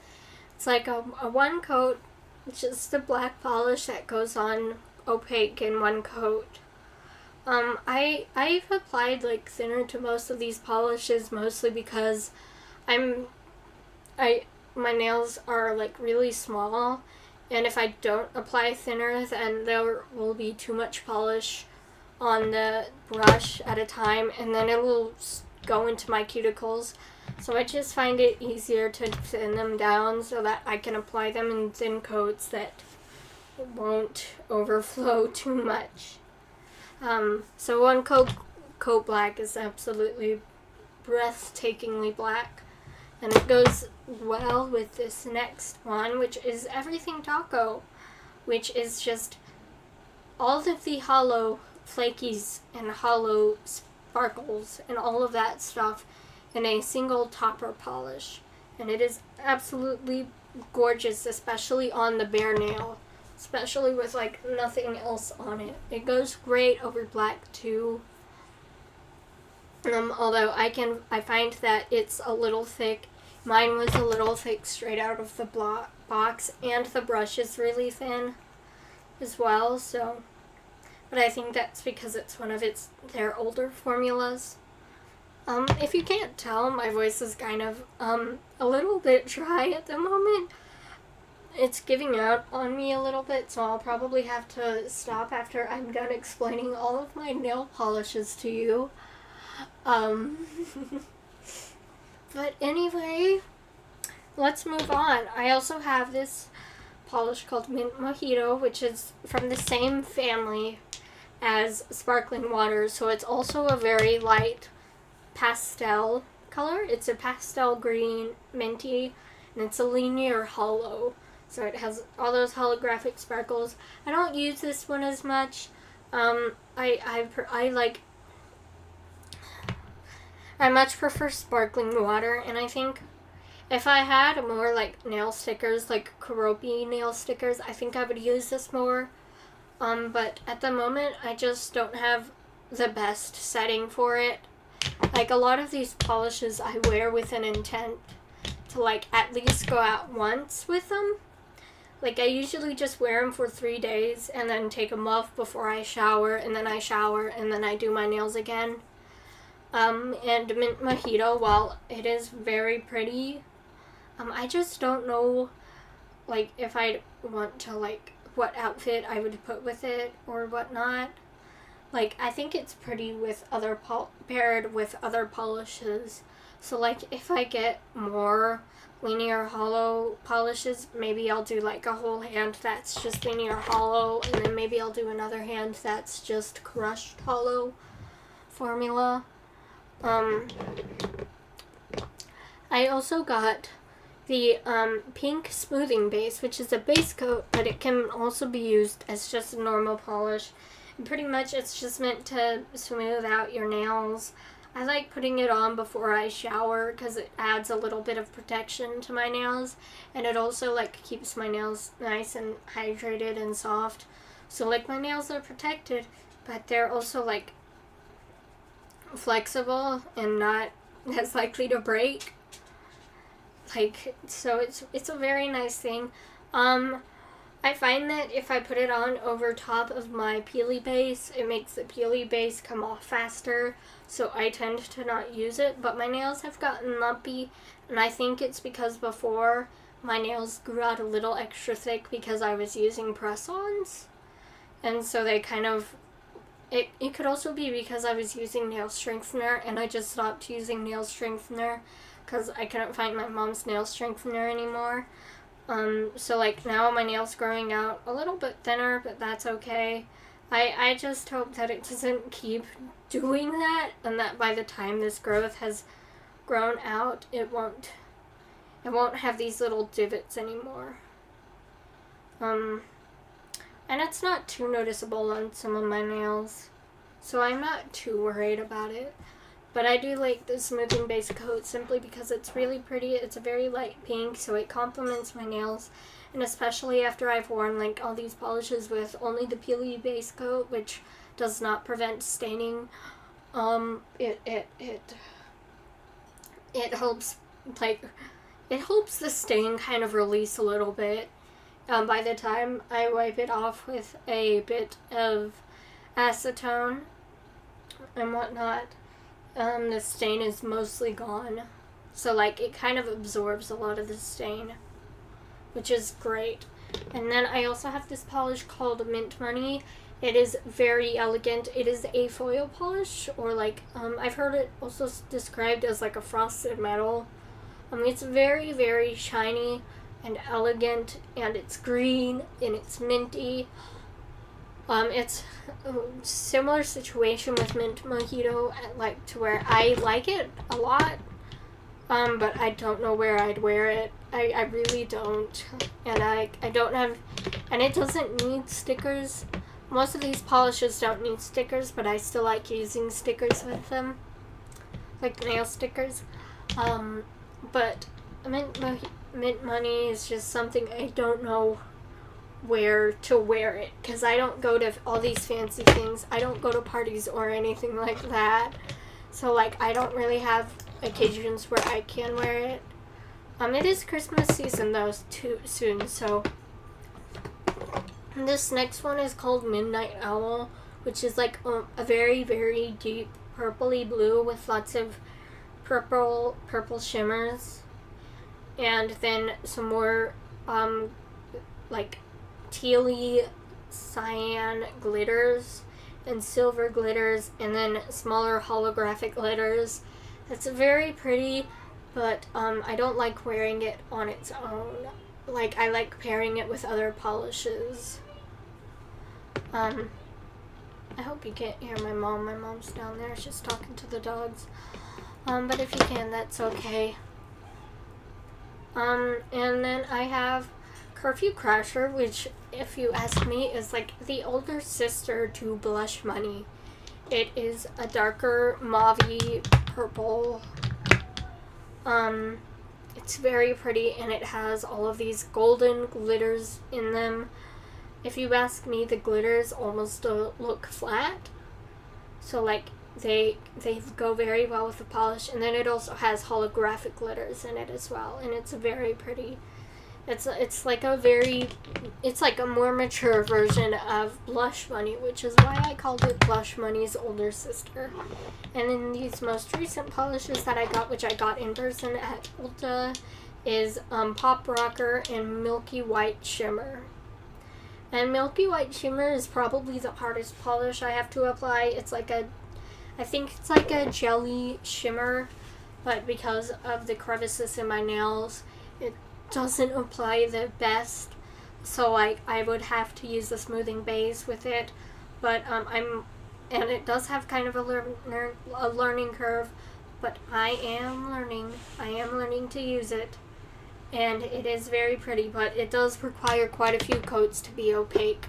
Speaker 1: It's like a one coat, which is the black polish that goes on opaque in one coat. I've applied like thinner to most of these polishes, mostly because my nails are like really small, and if I don't apply thinner, then there will be too much polish on the brush at a time, and then it will go into my cuticles. So I just find it easier to thin them down so that I can apply them in thin coats that won't overflow too much. So One Coat Black is absolutely breathtakingly black, and it goes well with this next one, which is Everything Taco, which is just all of the hollow flakies and hollow sparkles and all of that stuff in a single topper polish, and it is absolutely gorgeous, especially on the bare nail, especially with like nothing else on it. It goes great over black too. Although I find that it's a little thick Mine was a little thick straight out of the box, and the brush is really thin as well, so, but I think that's because it's one of their older formulas. If you can't tell, my voice is kind of a little bit dry at the moment. It's giving out on me a little bit, so I'll probably have to stop after I'm done explaining all of my nail polishes to you. But anyway, let's move on. I also have this polish called Mint Mojito, which is from the same family as Sparkling Water, so it's also a very light pastel color. It's a pastel green minty, and it's a linear hollow, so it has all those holographic sparkles. I don't use this one as much. I much prefer Sparkling Water, and I think if I had more like nail stickers, like Keroppi nail stickers, I think I would use this more. But at the moment, I just don't have the best setting for it. Like, a lot of these polishes I wear with an intent to, like, at least go out once with them. Like, I usually just wear them for 3 days and then take them off before I shower, and then I shower, and then I do my nails again. And Mint Mojito, while it is very pretty, I just don't know, like, if I'd want to, like, what outfit I would put with it or whatnot. Like, I think it's pretty with paired with other polishes. So, like, if I get more linear hollow polishes, maybe I'll do, like, a whole hand that's just linear hollow, and then maybe I'll do another hand that's just crushed hollow formula. I also got the pink smoothing base, which is a base coat, but it can also be used as just a normal polish. And pretty much it's just meant to smooth out your nails. I like putting it on before I shower because it adds a little bit of protection to my nails, and it also like keeps my nails nice and hydrated and soft. So like my nails are protected, but they're also like flexible and not as likely to break. Like, so it's a very nice thing. I find that if I put it on over top of my peely base, it makes the peely base come off faster, so I tend to not use it. But my nails have gotten lumpy, and I think it's because before my nails grew out a little extra thick because I was using press-ons, and so they kind of, it could also be because I was using nail strengthener, and I just stopped using nail strengthener because I couldn't find my mom's nail strengthener anymore. So like now my nail's growing out a little bit thinner, but that's okay. I just hope that it doesn't keep doing that, and that by the time this growth has grown out, it won't have these little divots anymore. And it's not too noticeable on some of my nails, so I'm not too worried about it. But I do like the smoothing base coat simply because it's really pretty. It's a very light pink, so it complements my nails. And especially after I've worn like all these polishes with only the peely base coat, which does not prevent staining. It helps, like, it helps the stain kind of release a little bit. By the time I wipe it off with a bit of acetone and whatnot, the stain is mostly gone. So, like, it kind of absorbs a lot of the stain, which is great. And then I also have this polish called Mint Money. It is very elegant. It is a foil polish, or like, I've heard it also described as like a frosted metal. It's very, very shiny and elegant, and it's green, and it's minty. It's a similar situation with Mint Mojito, like to where I like it a lot, but I don't know where I'd wear it. I really don't, and I don't have, and it doesn't need stickers. Most of these polishes don't need stickers, but I still like using stickers with them, like nail stickers. But Mint Money is just something I don't know where to wear it, because I don't go to all these fancy things. I don't go to parties or anything like that, so like I don't really have occasions where I can wear it. It is Christmas season though too soon, so this next one is called Midnight Owl, which is like a very, very deep purpley blue with lots of purple shimmers, and then some more like tealy cyan glitters and silver glitters, and then smaller holographic glitters. It's very pretty, but I don't like wearing it on its own. Like, I like pairing it with other polishes. I hope you can't hear my mom. My mom's down there. She's talking to the dogs. But if you can, that's okay. And then I have Curfew Crasher, which, if you ask me, is like the older sister to Blush Money. It is a darker mauve-y purple. It's very pretty, and it has all of these golden glitters in them. If you ask me, the glitters almost look flat. So, like, they go very well with the polish. And then it also has holographic glitters in it as well. And it's very pretty. It's like a more mature version of Blush Money, which is why I called it Blush Money's older sister. And then these most recent polishes that I got, which I got in person at Ulta, is Pop Rocker and Milky White Shimmer. And Milky White Shimmer is probably the hardest polish I have to apply. I think it's like a jelly shimmer, but because of the crevices in my nails, it doesn't apply the best. So I would have to use the smoothing base with it. But and it does have kind of a learning curve, but I am learning to use it. And it is very pretty, but it does require quite a few coats to be opaque.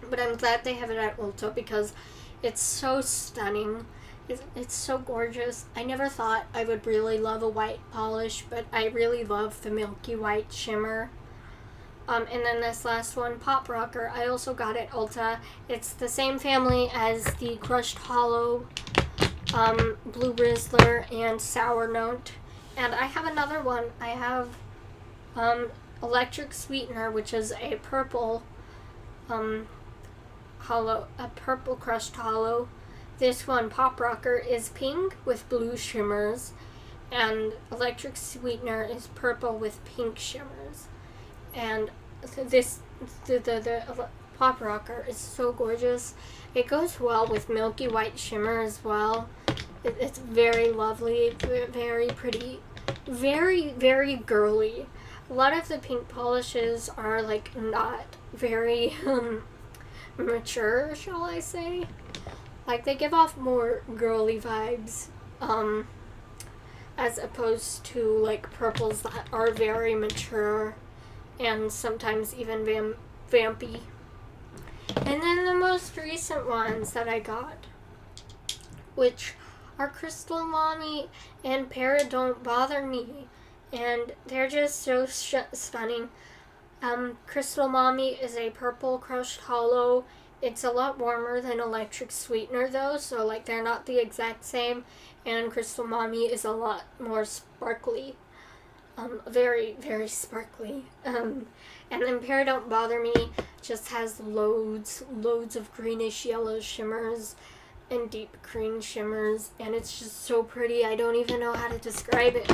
Speaker 1: But I'm glad they have it at Ulta because it's so stunning. It's so gorgeous. I never thought I would really love a white polish, but I really love the Milky White Shimmer. And then this last one, Pop Rocker, I also got at Ulta. It's the same family as the Crushed Hollow, Blue Rizzler, and Sour Note. And I have another one. I have Electric Sweetener, which is a purple purple crushed hollow. This one, Pop Rocker, is pink with blue shimmers, and Electric Sweetener is purple with pink shimmers. And the Pop Rocker is so gorgeous. It goes well with Milky White Shimmer as well. It's very lovely, very pretty, very, very girly. A lot of the pink polishes are like not very mature, shall I say. Like, they give off more girly vibes, as opposed to like purples that are very mature and sometimes even vampy. And then the most recent ones that I got, which are Crystal Mommy and Para Don't Bother Me, and they're just so stunning. Crystal Mommy is a purple crushed hollow. It's a lot warmer than Electric Sweetener though, so like they're not the exact same, and Crystal Mommy is a lot more sparkly. Very, very sparkly. And then Para Don't Bother Me just has loads of greenish yellow shimmers and deep green shimmers, and it's just so pretty. I don't even know how to describe it,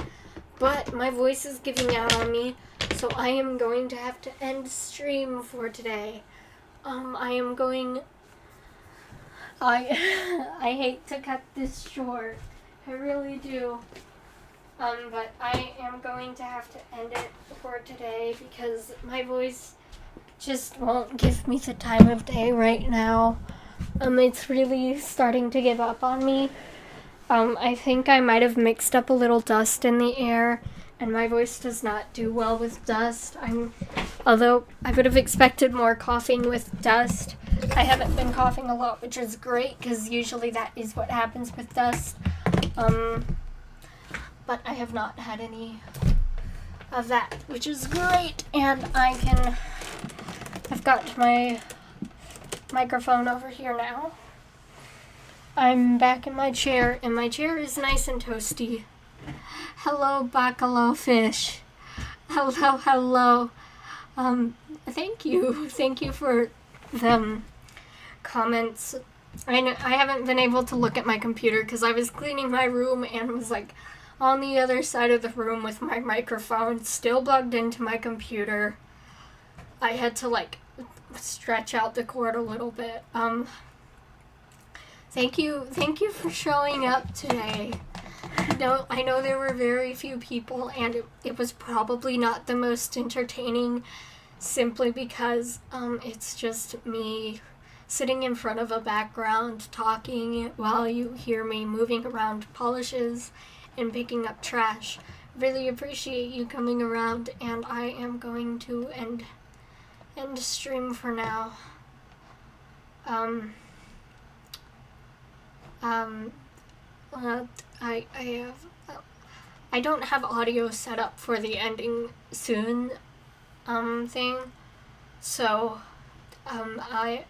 Speaker 1: but my voice is giving out on me, so I am going to have to end stream for today. I hate to cut this short, I really do, but I am going to have to end it for today because my voice just won't give me the time of day right now. It's really starting to give up on me. I think I might have mixed up a little dust in the air, and my voice does not do well with dust. Although I would have expected more coughing with dust. I haven't been coughing a lot, which is great, because usually that is what happens with dust. But I have not had any of that, which is great, and I've got my microphone over here now. I'm back in my chair, and my chair is nice and toasty. Hello, bacalao fish. Hello, hello. Thank you. Thank you for the comments. I haven't been able to look at my computer because I was cleaning my room and was like on the other side of the room with my microphone still plugged into my computer. I had to like stretch out the cord a little bit. Thank you for showing up today. No, I know there were very few people, and it was probably not the most entertaining, simply because it's just me sitting in front of a background talking while you hear me moving around polishes and picking up trash. Really appreciate you coming around, and I am going to end stream for now. I don't have audio set up for the ending soon thing, so I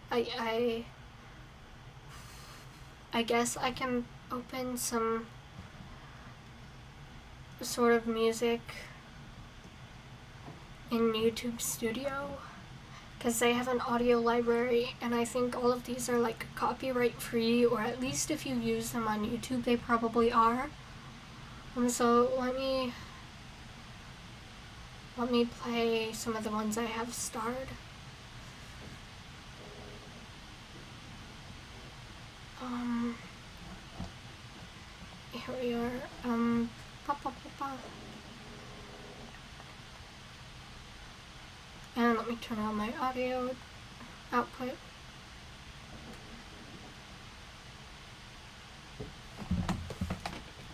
Speaker 1: guess I can open some sort of music in YouTube Studio, because they have an audio library, and I think all of these are like copyright free, or at least if you use them on YouTube they probably are. So let me play some of the ones I have starred. Here we are. And let me turn on my audio output.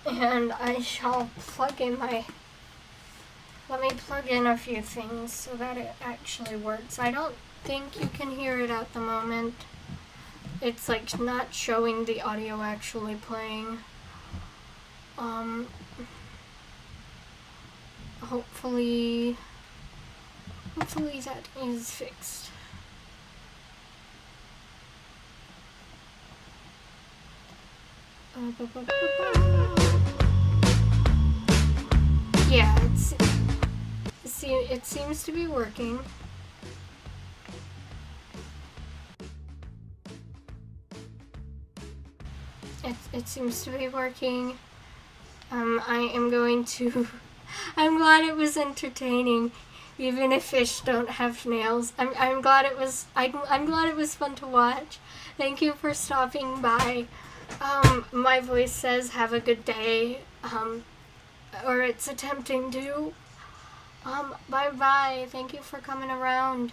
Speaker 1: And I shall plug in let me plug in a few things so that it actually works. I don't think you can hear it at the moment. It's like not showing the audio actually playing. Hopefully that is fixed. Yeah, it seems to be working. It seems to be working. I am going to I'm glad it was entertaining, even if fish don't have nails. I'm glad it was I'm glad it was fun to watch. Thank you for stopping by. My voice says have a good day. Or it's attempting to. Bye bye. Thank you for coming around.